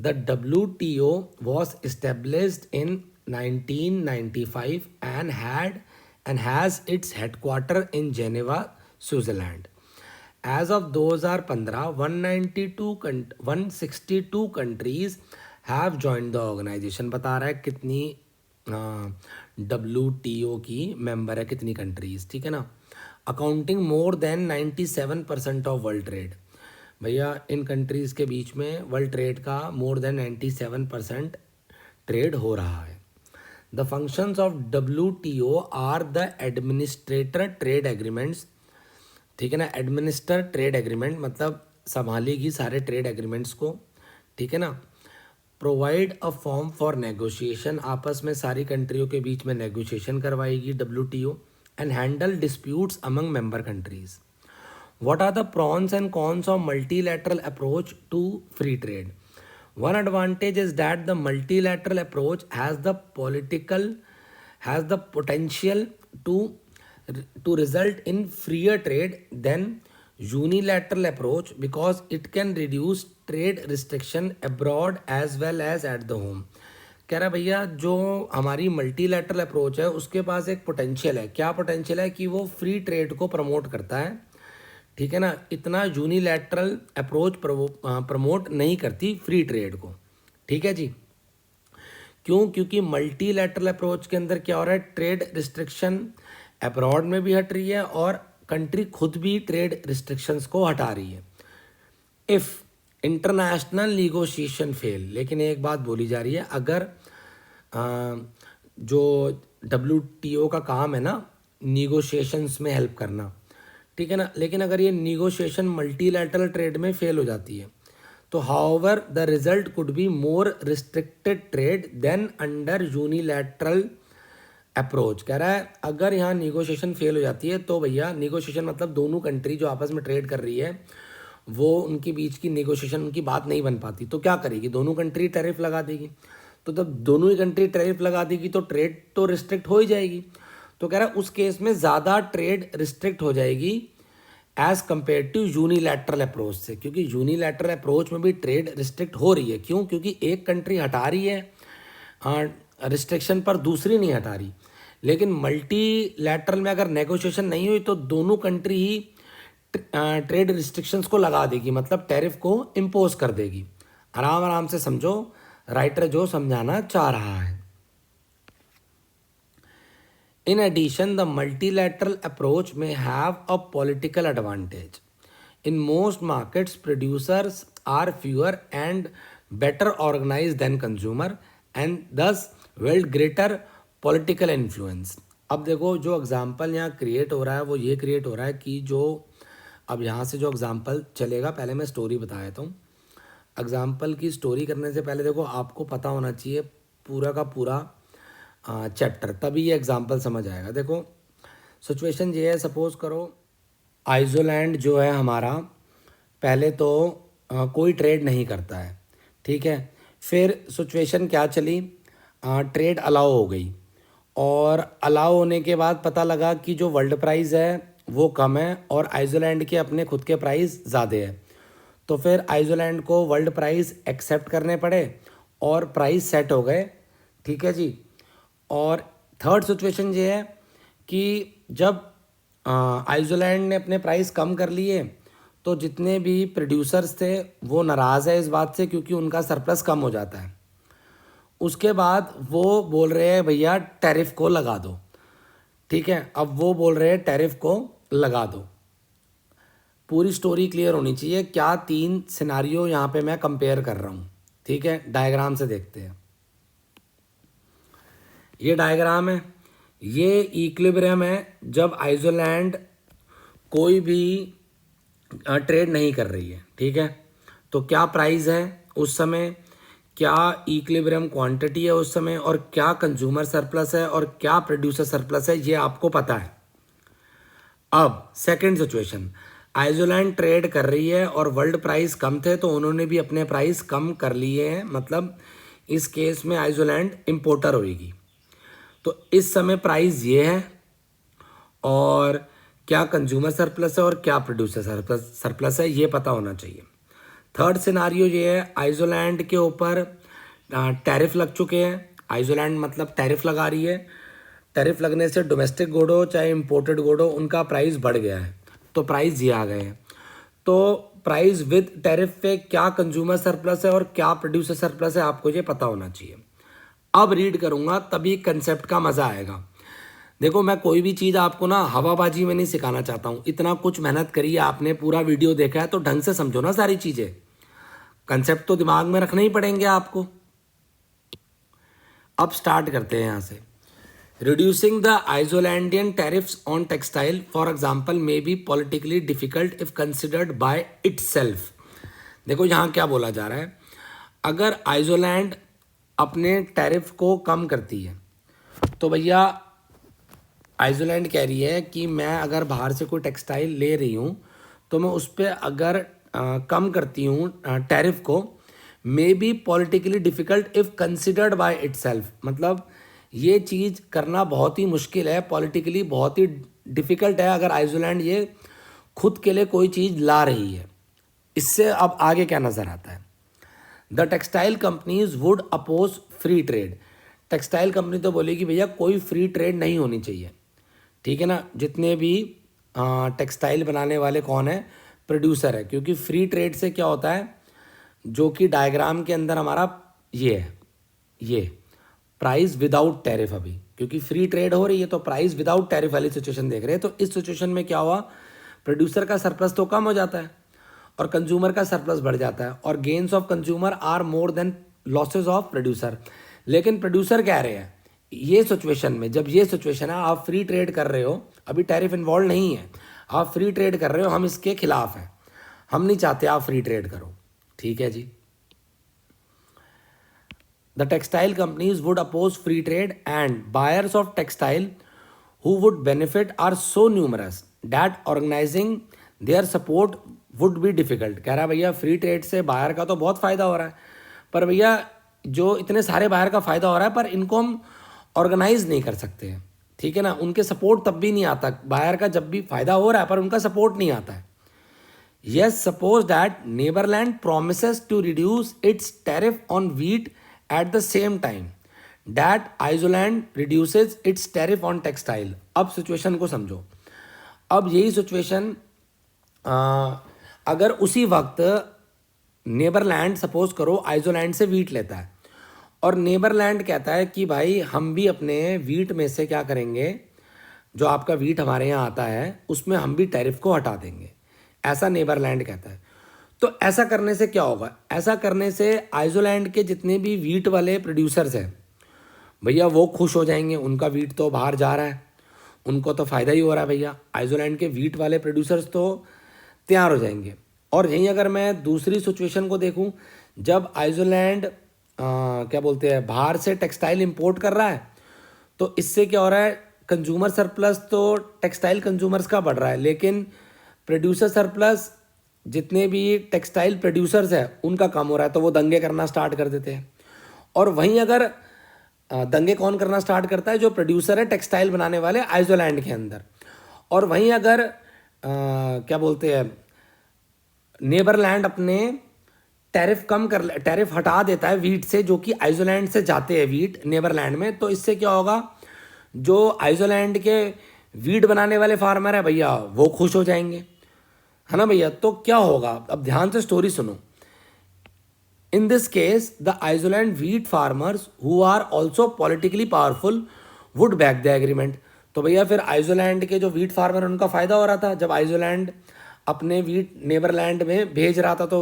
The WTO was established in 1995 and has its headquarter in Geneva, Switzerland. As of 2015, 162 countries have joined the organization। बता रहा है कितनी WTO की मेंबर है, कितनी कंट्रीज। ठीक है ना। Accounting more than 97% of world trade. भैया इन कंट्रीज़ के बीच में वर्ल्ड ट्रेड का मोर देन 97% ट्रेड हो रहा है। The functions of WTO are the administrator trade agreements. ठीक है ना। एडमिनिस्टर ट्रेड एग्रीमेंट मतलब संभालेगी सारे ट्रेड एग्रीमेंट्स को। ठीक है ना। Provide a form for negotiation, आपस में सारी कंट्रियों के बीच में नेगोशिएशन करवाएगी WTO। And handle disputes among member countries. What are the pros and cons of multilateral approach to free trade? One advantage is that the multilateral approach has the potential to result in freer trade than unilateral approach because it can reduce trade restriction abroad as well as at the home। कह रहा भैया जो हमारी multilateral approach है उसके पास एक potential है। क्या पोटेंशियल है कि वो फ्री ट्रेड को प्रमोट करता है। ठीक है ना। इतना यूनिलैटरल अप्रोच प्रमोट नहीं करती फ्री ट्रेड को। ठीक है जी। क्यों? क्योंकि मल्टीलैटरल अप्रोच के अंदर क्या हो रहा है, ट्रेड रिस्ट्रिक्शन अब्रॉड में भी हट रही है और कंट्री खुद भी ट्रेड रिस्ट्रिक्शंस को हटा रही है। इफ़ इंटरनेशनल निगोशिएशन फेल, लेकिन एक बात बोली जा रही है, अगर जो WTO का काम है ना निगोशिएशंस में हेल्प करना, ठीक है ना, लेकिन अगर ये निगोशिएशन मल्टीलैटरल ट्रेड में फेल हो जाती है तो however the result could be more restricted trade than under unilateral approach. कह रहा है अगर यहाँ निगोशिएशन फेल हो जाती है तो भैया निगोशिएशन मतलब दोनों कंट्री जो आपस में ट्रेड कर रही है वो उनके बीच की निगोशिएशन उनकी बात नहीं बन पाती तो क्या करेगी, दोनों कंट्री टैरिफ लगा देगी। तो जब दोनों ही कंट्री टैरिफ लगा देगी तो ट्रेड तो रिस्ट्रिक्ट हो ही जाएगी। तो कह रहा है उस केस में ज़्यादा ट्रेड रिस्ट्रिक्ट हो जाएगी as compare to unilateral approach से, क्योंकि यूनिलैटरल अप्रोच में भी ट्रेड रिस्ट्रिक्ट हो रही है। क्यों? क्योंकि एक कंट्री हटा रही है रिस्ट्रिक्शन पर, दूसरी नहीं हटा रही। लेकिन मल्टीलैटरल में अगर नेगोशिएशन नहीं हुई तो दोनों कंट्री ही ट्रेड रिस्ट्रिक्शंस को लगा देगी, मतलब टैरिफ को इम्पोज कर देगी। आराम आराम से समझो राइटर जो समझाना चाह रहा है। In addition, the multilateral approach may have a political advantage. In most markets, producers are fewer and better organized than consumer and thus wield greater political influence। अब देखो जो एग्जाम्पल यहाँ क्रिएट हो रहा है वो ये क्रिएट हो रहा है कि जो अब यहाँ से जो एग्जाम्पल चलेगा, पहले मैं स्टोरी बता देता हूँ। एग्जाम्पल की स्टोरी करने से पहले देखो आपको पता होना चाहिए पूरा का पूरा चैप्टर, तभी ये एग्जाम्पल समझ आएगा। देखो सिचुएशन ये है, सपोज करो आइसोलैंड जो है हमारा पहले तो कोई ट्रेड नहीं करता है। ठीक है। फिर सिचुएशन क्या चली, ट्रेड अलाउ हो गई और अलाउ होने के बाद पता लगा कि जो वर्ल्ड प्राइस है वो कम है और आइसोलैंड के अपने खुद के प्राइस ज़्यादा है। तो फिर आइसोलैंड को वर्ल्ड प्राइस एक्सेप्ट करने पड़े और प्राइस सेट हो गए। ठीक है जी। और थर्ड सिचुएशन ये है कि जब आइसोलैंड ने अपने प्राइस कम कर लिए तो जितने भी प्रोड्यूसर्स थे वो नाराज़ है इस बात से क्योंकि उनका सरप्लस कम हो जाता है। उसके बाद वो बोल रहे हैं भैया टैरिफ को लगा दो। ठीक है। अब वो बोल रहे हैं टैरिफ को लगा दो। पूरी स्टोरी क्लियर होनी चाहिए। क्या 3 सिनारियो यहाँ पे मैं कंपेयर कर रहा हूँ। ठीक है। डायग्राम से देखते हैं। ये डायग्राम है, ये इक्विलिब्रियम है जब आइसोलैंड कोई भी ट्रेड नहीं कर रही है। ठीक है। तो क्या प्राइस है उस समय क्या इक्विलिब्रियम क्वांटिटी है उस समय, और क्या कंज्यूमर सरप्लस है, और क्या प्रोड्यूसर सरप्लस है, ये आपको पता है। अब सेकंड सिचुएशन, आइसोलैंड ट्रेड कर रही है और वर्ल्ड प्राइस कम थे तो उन्होंने भी अपने प्राइस कम कर लिए हैं, मतलब इस केस में आइसोलैंड इंपोर्टर होगी। तो इस समय प्राइस ये है, और क्या कंज्यूमर सरप्लस है और क्या प्रोड्यूसर सरप्लस है, ये पता होना चाहिए। थर्ड सिनारियो ये है, आइसोलैंड के ऊपर टैरिफ लग चुके हैं, आइसोलैंड मतलब टैरिफ लगा रही है, टैरिफ लगने से डोमेस्टिक गुड हो चाहे इंपोर्टेड गुड हो उनका प्राइस बढ़ गया है, तो प्राइस ये आ गए हैं। तो प्राइस विद टैरिफ पे क्या कंज्यूमर सरप्लस है और क्या प्रोड्यूसर सरप्लस है, आपको ये पता होना चाहिए। अब रीड करूँगा तभी कंसेप्ट का मज़ा आएगा। देखो, मैं कोई भी चीज़ आपको ना हवाबाजी में नहीं सिखाना चाहता हूँ, इतना कुछ मेहनत करी है आपने, पूरा वीडियो देखा है तो ढंग से समझो ना सारी चीज़ें, कंसेप्ट तो दिमाग में रखने ही पड़ेंगे आपको। अब स्टार्ट करते हैं यहाँ से। Reducing the Icelandic tariffs on textile for example may be politically difficult if considered by itself. देखो यहाँ क्या बोला जा रहा है, अगर आइसोलैंड अपने टैरिफ को कम करती है तो भैया आइसोलैंड कह रही है कि मैं अगर बाहर से कोई टेक्सटाइल ले रही हूँ तो मैं उस पर अगर कम करती हूँ टैरिफ को, मे be politically difficult if considered by itself, मतलब ये चीज़ करना बहुत ही मुश्किल है, पॉलिटिकली बहुत ही डिफ़िकल्ट है अगर आइसोलैंड ये खुद के लिए कोई चीज़ ला रही है। इससे अब आगे क्या नज़र आता है, the textile companies would oppose free trade. Textile company तो बोलेगी भैया कोई फ्री ट्रेड नहीं होनी चाहिए, ठीक है ना। जितने भी टेक्सटाइल बनाने वाले कौन है, प्रोड्यूसर है, क्योंकि फ्री ट्रेड से क्या होता है, जो कि डायग्राम के अंदर हमारा ये है, ये प्राइस विदाउट टैरिफ। अभी क्योंकि फ्री ट्रेड हो रही है तो प्राइस विदाउट टैरिफ वाली सिचुएशन देख रहे हैं, तो इस सिचुएशन में क्या हुआ, प्रोड्यूसर का सरप्लस तो कम हो जाता है और कंज्यूमर का सरप्लस बढ़ जाता है, और gains of consumer are more than losses of producer. लेकिन प्रोड्यूसर कह रहे हैं ये सिचुएशन में, जब ये सिचुएशन है आप फ्री ट्रेड कर रहे हो, अभी टैरिफ इन्वॉल्व नहीं है, आप फ्री ट्रेड कर रहे हो, हम इसके खिलाफ हैं, हम नहीं चाहते आप फ्री ट्रेड करो, ठीक है जी। The textile companies would oppose free trade and buyers of textile who would benefit are so numerous that organizing their support would be difficult। कह रहा है भैया फ्री ट्रेड से बायर का तो बहुत फ़ायदा हो रहा है, पर भैया जो इतने सारे बायर का फ़ायदा हो रहा है पर इनको हम ऑर्गेनाइज नहीं कर सकते हैं, ठीक है ना, उनके सपोर्ट तब भी नहीं आता, बायर का जब भी फ़ायदा हो रहा है पर उनका सपोर्ट नहीं आता है। Yes, suppose that Netherland promises to reduce its tariff on wheat at the same time that Iceland reduces its tariff on textile. अब सिचुएशन को समझो, अब यही सिचुएशन अगर उसी वक्त नेदरलैंड सपोज करो आइसोलैंड से वीट लेता है और नेदरलैंड कहता है कि भाई हम भी अपने वीट में से क्या करेंगे, जो आपका वीट हमारे यहाँ आता है उसमें हम भी टैरिफ को हटा देंगे, ऐसा नेदरलैंड कहता है। तो ऐसा करने से क्या होगा, ऐसा करने से आइसोलैंड के जितने भी वीट वाले प्रोड्यूसर्स हैं भैया वो खुश हो जाएंगे, उनका वीट तो बाहर जा रहा है, उनको तो फ़ायदा ही हो रहा है भैया, आइसोलैंड के वीट वाले प्रोड्यूसर्स तो तैयार हो जाएंगे। और यहीं अगर मैं दूसरी सिचुएशन को देखूं, जब आइसोलैंड क्या बोलते हैं बाहर से टेक्सटाइल इंपोर्ट कर रहा है तो इससे क्या हो रहा है, कंज्यूमर सरप्लस तो टेक्सटाइल कंज्यूमर्स का बढ़ रहा है, लेकिन प्रोड्यूसर सरप्लस जितने भी टेक्सटाइल प्रोड्यूसर्स हैं उनका कम हो रहा है, तो वो दंगे करना स्टार्ट कर देते हैं। और वहीं अगर दंगे कौन करना स्टार्ट करता है, जो प्रोड्यूसर है टेक्सटाइल बनाने वाले आइसोलैंड के अंदर। और वहीं अगर क्या बोलते हैं नेदरलैंड अपने टैरिफ हटा देता है वीट से, जो कि आइसोलैंड से जाते हैं वीट नेदरलैंड में, तो इससे क्या होगा, जो आइसोलैंड के वीट बनाने वाले फार्मर है भैया वो खुश हो जाएंगे, है ना भैया। तो क्या होगा, अब ध्यान से स्टोरी सुनो। In this case, the Isoland wheat farmers who are also politically powerful would back the agreement। तो भैया फिर आइसोलैंड के जो वीट फार्मर उनका फ़ायदा हो रहा था, जब आइसोलैंड अपने वीट नेदरलैंड में भेज रहा था तो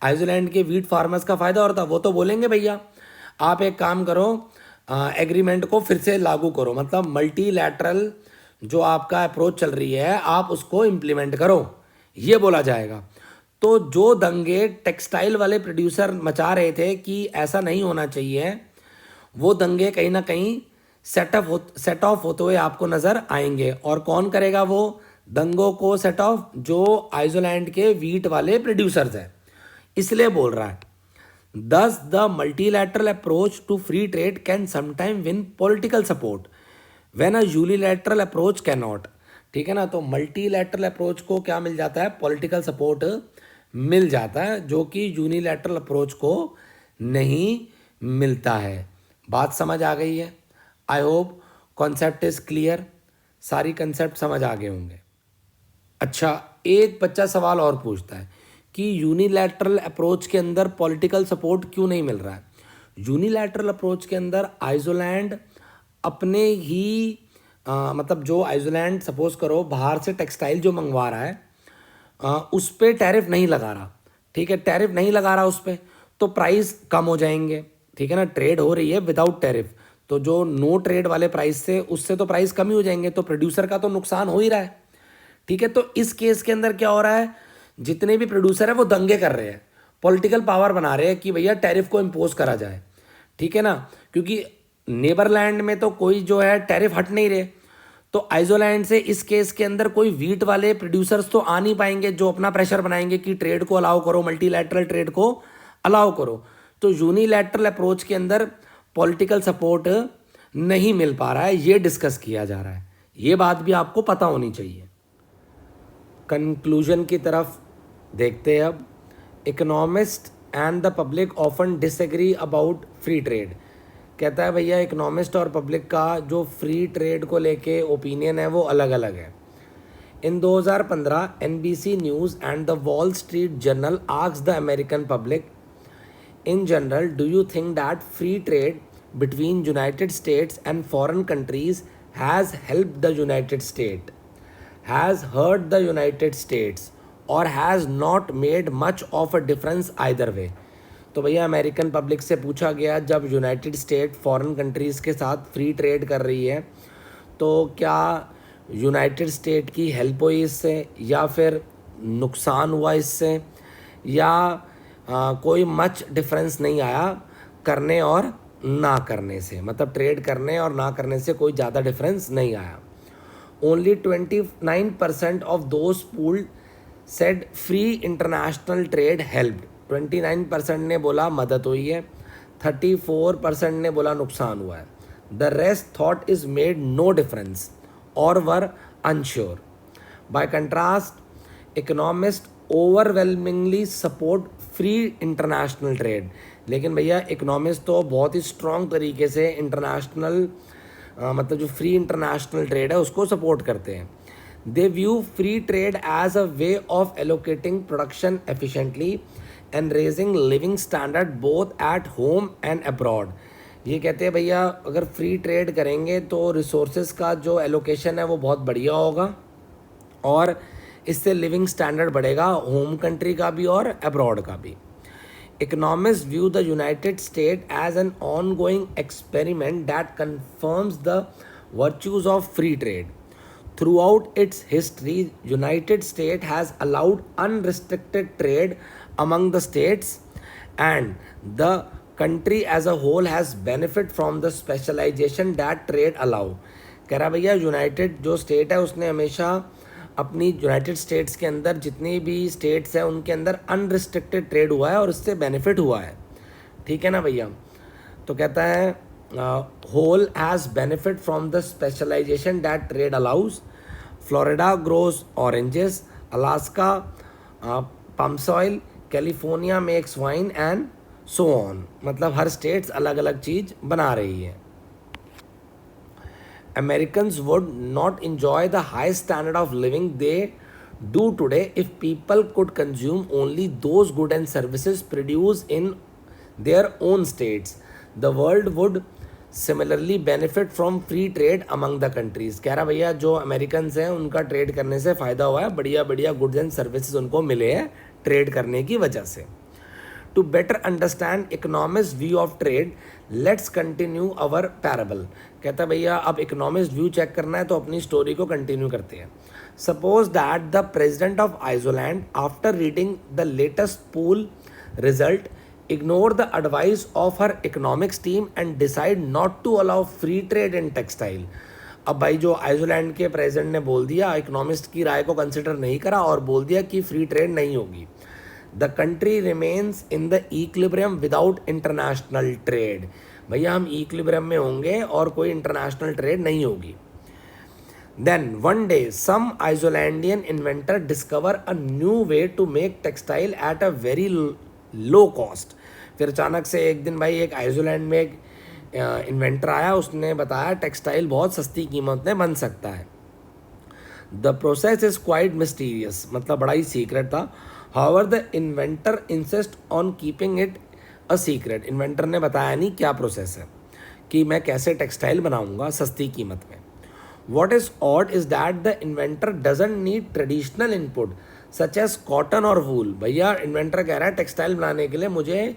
आइसोलैंड के वीट फार्मर्स का फ़ायदा हो रहा था, वो तो बोलेंगे भैया आप एक काम करो, एग्रीमेंट को फिर से लागू करो, मतलब मल्टीलैटरल जो आपका अप्रोच चल रही है आप उसको इम्प्लीमेंट करो, ये बोला जाएगा। तो जो दंगे टेक्सटाइल वाले प्रोड्यूसर मचा रहे थे कि ऐसा नहीं होना चाहिए, वो दंगे कहीं ना कहीं सेट ऑफ होते हुए आपको नज़र आएंगे। और कौन करेगा वो दंगों को सेट ऑफ? जो आइसलैंड के वीट वाले प्रोड्यूसर्स हैं। इसलिए बोल रहा है, thus the multilateral approach to free trade can sometime win political support when a unilateral approach can not. ठीक है ना, तो मल्टीलैटरल अप्रोच को क्या मिल जाता है? पॉलिटिकल सपोर्ट मिल जाता है, जो कि यूनिलैटरल अप्रोच को नहीं मिलता है। बात समझ आ गई है? I hope concept is clear, सारी कंसेप्ट समझ आ गए होंगे। अच्छा, एक बच्चा सवाल और पूछता है कि यूनिलैटरल अप्रोच के अंदर पॉलिटिकल सपोर्ट क्यों नहीं मिल रहा है? यूनिलैटरल अप्रोच के अंदर आइसलैंड अपने ही मतलब जो आइसलैंड सपोज करो बाहर से टेक्सटाइल जो मंगवा रहा है उस पर टैरिफ नहीं लगा रहा। ठीक है, टैरिफ नहीं लगा रहा उस पर, तो प्राइस कम हो जाएंगे। ठीक है ना, ट्रेड हो रही है विदाउट टैरिफ, तो जो नो ट्रेड वाले प्राइस से उससे तो प्राइस कम ही हो जाएंगे, तो प्रोड्यूसर का तो नुकसान हो ही रहा है। ठीक है, तो इस केस के अंदर क्या हो रहा है? जितने भी प्रोड्यूसर है वो दंगे कर रहे हैं, पॉलिटिकल पावर बना रहे हैं कि भैया टैरिफ को इम्पोज करा जाए। ठीक है ना, क्योंकि नेदरलैंड में तो कोई जो है टैरिफ हट नहीं रहे, तो आइसलैंड से इस केस के अंदर कोई वीट वाले प्रोड्यूसर्स तो आ नहीं पाएंगे जो अपना प्रेशर बनाएंगे कि ट्रेड को अलाउ करो, मल्टीलैटरल ट्रेड को अलाउ करो। तो यूनिलैटरल अप्रोच के अंदर पॉलिटिकल सपोर्ट नहीं मिल पा रहा है, ये डिस्कस किया जा रहा है। ये बात भी आपको पता होनी चाहिए। कंक्लूजन की तरफ देखते हैं अब। Economist and the public often disagree about free trade. कहता है भैया इकोनॉमिस्ट और पब्लिक का जो फ्री ट्रेड को लेके ओपिनियन है वो अलग अलग है। इन 2015 NBC news and the wall street journal asked the American public, in general, do you think that free trade between United States and foreign countries has helped the United States, has hurt the United States, or has not made much of a difference either way? तो भैया American public से पूछा गया, जब United state foreign countries के साथ free trade कर रही है तो क्या यूनाइटेड स्टेट की हेल्प हुई इससे, या फिर नुकसान हुआ इससे, या कोई मच डिफरेंस नहीं आया करने और ना करने से? मतलब ट्रेड करने और ना करने से कोई ज़्यादा डिफरेंस नहीं आया। Only 29% of those pooled said free international trade helped. 29% ने बोला मदद हुई है, 34% ने बोला नुकसान हुआ है। The rest thought is made no difference or were unsure. By contrast economist overwhelmingly support free international trade. लेकिन भैया इकोनॉमिस्ट तो बहुत ही स्ट्रॉन्ग तरीके से इंटरनेशनल मतलब जो फ्री इंटरनेशनल ट्रेड है उसको सपोर्ट करते हैं। They view free trade as a way of allocating production efficiently and raising living standard both at home and abroad. ये कहते हैं भैया अगर फ्री ट्रेड करेंगे तो रिसोर्सेज का जो एलोकेशन है वो बहुत बढ़िया होगा और इससे लिविंग स्टैंडर्ड बढ़ेगा, होम कंट्री का भी और अब्रॉड का भी। Economists view the United States as an ongoing experiment that confirms the virtues of free trade. Throughout its history, United States has allowed unrestricted trade among the states, and the country as a whole has benefited from the specialization that trade allow. कह रहा भैया United जो state है उसने हमेशा अपनी United states के अंदर जितनी भी स्टेट्स हैं उनके अंदर अनरिस्ट्रिक्टेड ट्रेड हुआ है और उससे बेनिफिट हुआ है। ठीक है ना भैया, तो कहता है whole has benefit from the specialization that trade allows. Florida grows oranges, Alaska pumps oil, California makes wine and so on. मतलब हर स्टेट्स अलग अलग चीज़ बना रही है। Americans would not enjoy the high standard of living they do today if people could consume only those goods and services produced in their own states. The world would similarly benefit from free trade among the countries. कह रहा भैया जो Americans हैं उनका trade करने से फ़ायदा हुआ है, बढ़िया बढ़िया गुड्स एंड सर्विसेज उनको मिले हैं ट्रेड करने की वजह से। To better understand economist view of trade let's continue our parable. कहता है भैया अब इकोनॉमिस्ट व्यू चेक करना है तो अपनी स्टोरी को कंटिन्यू करते हैं। Suppose that the president of Iceland after reading the latest poll result ignore the advice of her economics team and decide not to allow free trade in textile। अब भाई जो आइसलैंड के president ने बोल दिया, economist की राय को consider नहीं करा और बोल दिया कि फ्री ट्रेड नहीं होगी। The country remains in the equilibrium without international trade. भैया हम इक्विलिब्रियम में होंगे और कोई इंटरनेशनल ट्रेड नहीं होगी। Then one day some Icelandic inventor discover a new way to make textile at a very low cost। फिर अचानक से एक दिन भाई एक आइसलैंड में एक इन्वेंटर आया, उसने बताया टेक्सटाइल बहुत सस्ती कीमत में बन सकता है। The process is quite mysterious, मतलब बड़ा ही सीक्रेट था। However the inventor insist on keeping it a secret. Inventor ने बताया नहीं क्या प्रोसेस है कि मैं कैसे टेक्सटाइल बनाऊंगा सस्ती कीमत में। What is odd is that the inventor doesn't need traditional input such as cotton or wool। भैया इन्वेंटर कह रहा है टेक्सटाइल बनाने के लिए मुझे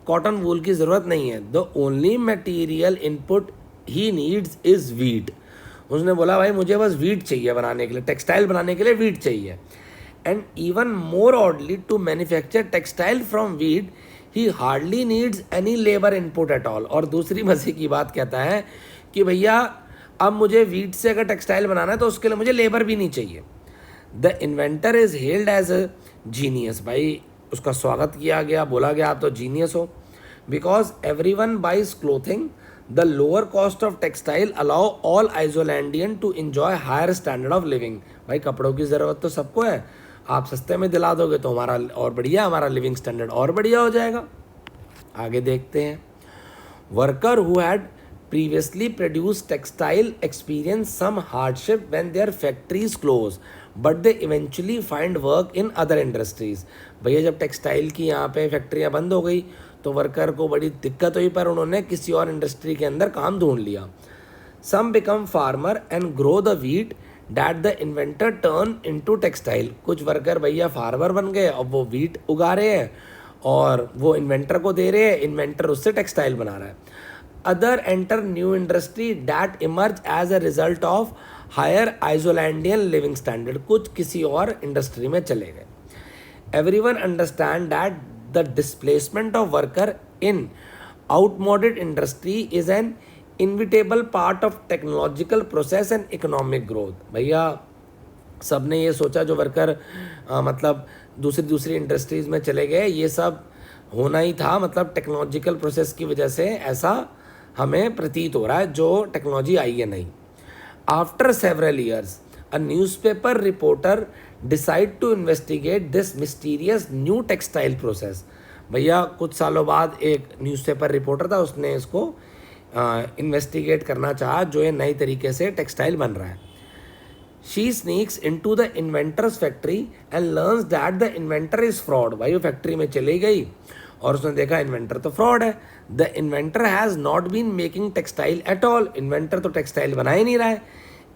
कॉटन वूल की ज़रूरत नहीं है। The only material input he needs is wheat. उसने बोला भाई मुझे बस वीट चाहिए बनाने के लिए, टेक्सटाइल बनाने के लिए वीट चाहिए। And even more oddly to manufacture textile from wheat he hardly needs any labour input at all. और दूसरी मज़े की बात कहता है कि भैया अब मुझे वीट से अगर टेक्सटाइल बनाना है तो उसके लिए मुझे लेबर भी नहीं चाहिए। The inventor is held as a genius. भाई उसका स्वागत किया गया, बोला गया आप तो जीनियस हो। Because everyone buys clothing the lower cost of textile allow all Icelandic to enjoy higher standard of living. भाई कपड़ों की ज़रूरत तो सबको है, आप सस्ते में दिला दोगे तो हमारा और बढ़िया, हमारा लिविंग स्टैंडर्ड और बढ़िया हो जाएगा। आगे देखते हैं। Worker who had previously produced textile experience some hardship when their factories close but they eventually find work in other industries। भैया जब टेक्सटाइल की यहाँ पे फैक्ट्रियाँ बंद हो गई तो वर्कर को बड़ी दिक्कत हुई, पर उन्होंने किसी और इंडस्ट्री के अंदर काम ढूंढ लिया। Some become farmer and grow the wheat that the inventor turn into textile। कुछ वर्कर भैया फार्मर बन गए, अब वो वीट उगा रहे हैं और वो इन्वेंटर को दे रहे हैं, इन्वेंटर उससे टेक्सटाइल बना रहा है। Other enter new industry that emerge as a result of higher Icelandic living standard। कुछ किसी और इंडस्ट्री में चले गए। Everyone understand that the displacement of worker in outmoded industry is an inevitable part of technological process and economic growth। भैया सबने ये सोचा जो वर्कर मतलब दूसरी इंडस्ट्रीज में चले गए, ये सब होना ही था, मतलब टेक्नोलॉजिकल प्रोसेस की वजह से ऐसा हमें प्रतीत हो रहा है, जो टेक्नोलॉजी आई है नहीं। After several years a newspaper reporter decide to investigate this mysterious new textile process. भैया कुछ सालों बाद एक न्यूज़पेपर रिपोर्टर था, उसने इसको इन्वेस्टिगेट करना चाहा जो ये नई तरीके से टेक्सटाइल बन रहा है। She sneaks into the inventor's factory and learns that the inventor is fraud. भाई वो फैक्ट्री में चली गई और उसने देखा इन्वेंटर तो फ्रॉड है। The inventor has not been making textile at all. Inventor तो टेक्सटाइल बना ही नहीं रहा है।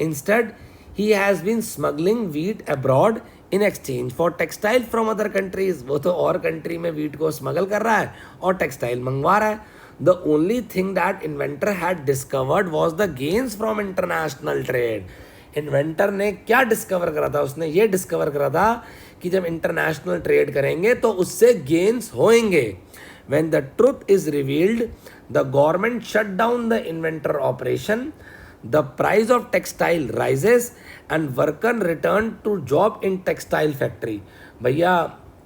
Instead he has been smuggling wheat abroad in exchange for textile from other countries. वो तो और कंट्री में वीट को स्मगल कर रहा है और टेक्सटाइल मंगवा रहा है। The only thing that inventor had discovered was the gains from international trade. Inventor ने क्या डिस्कवर करा था? उसने ये डिस्कवर करा था कि जब इंटरनेशनल ट्रेड करेंगे तो उससे गेन्स होंगे। When the truth is revealed, the government shut down the inventor operation, the price of textile rises and worker return to job in textile factory। भैया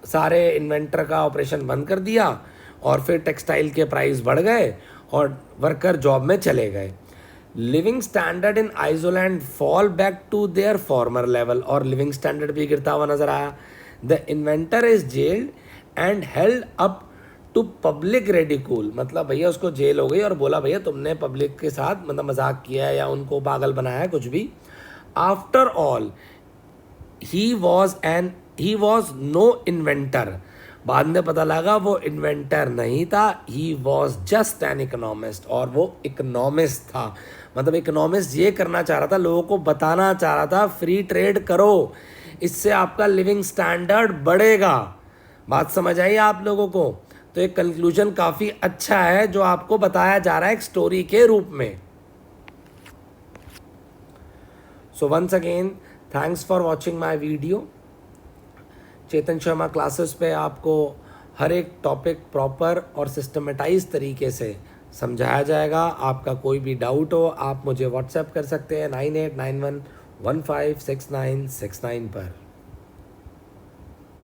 सारे इन्वेंटर का ऑपरेशन बंद कर दिया और फिर टेक्सटाइल के प्राइस बढ़ गए और वर्कर जॉब में चले गए। Living standard in Iceland fall back to their former level. और लिविंग स्टैंडर्ड भी गिरता हुआ नजर आया। The inventor is jailed and held up to public ridicule. मतलब भैया उसको जेल हो गई और बोला भैया तुमने पब्लिक के साथ मतलब मजाक किया है या उनको पागल बनाया है, कुछ भी। After all he was no inventor. बाद में पता लगा वो इन्वेंटर नहीं था, he was just an economist. और वो इकोनॉमिस्ट था, मतलब इकोनॉमिस्ट ये करना चाह रहा था, लोगों को बताना चाह रहा था फ्री ट्रेड करो, इससे आपका लिविंग स्टैंडर्ड बढ़ेगा। बात समझ आई आप लोगों को? तो एक कंक्लूजन काफ़ी अच्छा है जो आपको बताया जा रहा है एक स्टोरी के रूप में. So once again thanks for watching my video. Chetan Sharma classes पे आपको हर एक टॉपिक प्रॉपर और सिस्टमेटाइज तरीके से समझाया जाएगा. आपका कोई भी डाउट हो आप मुझे व्हाट्सएप कर सकते हैं 9891156969 पर.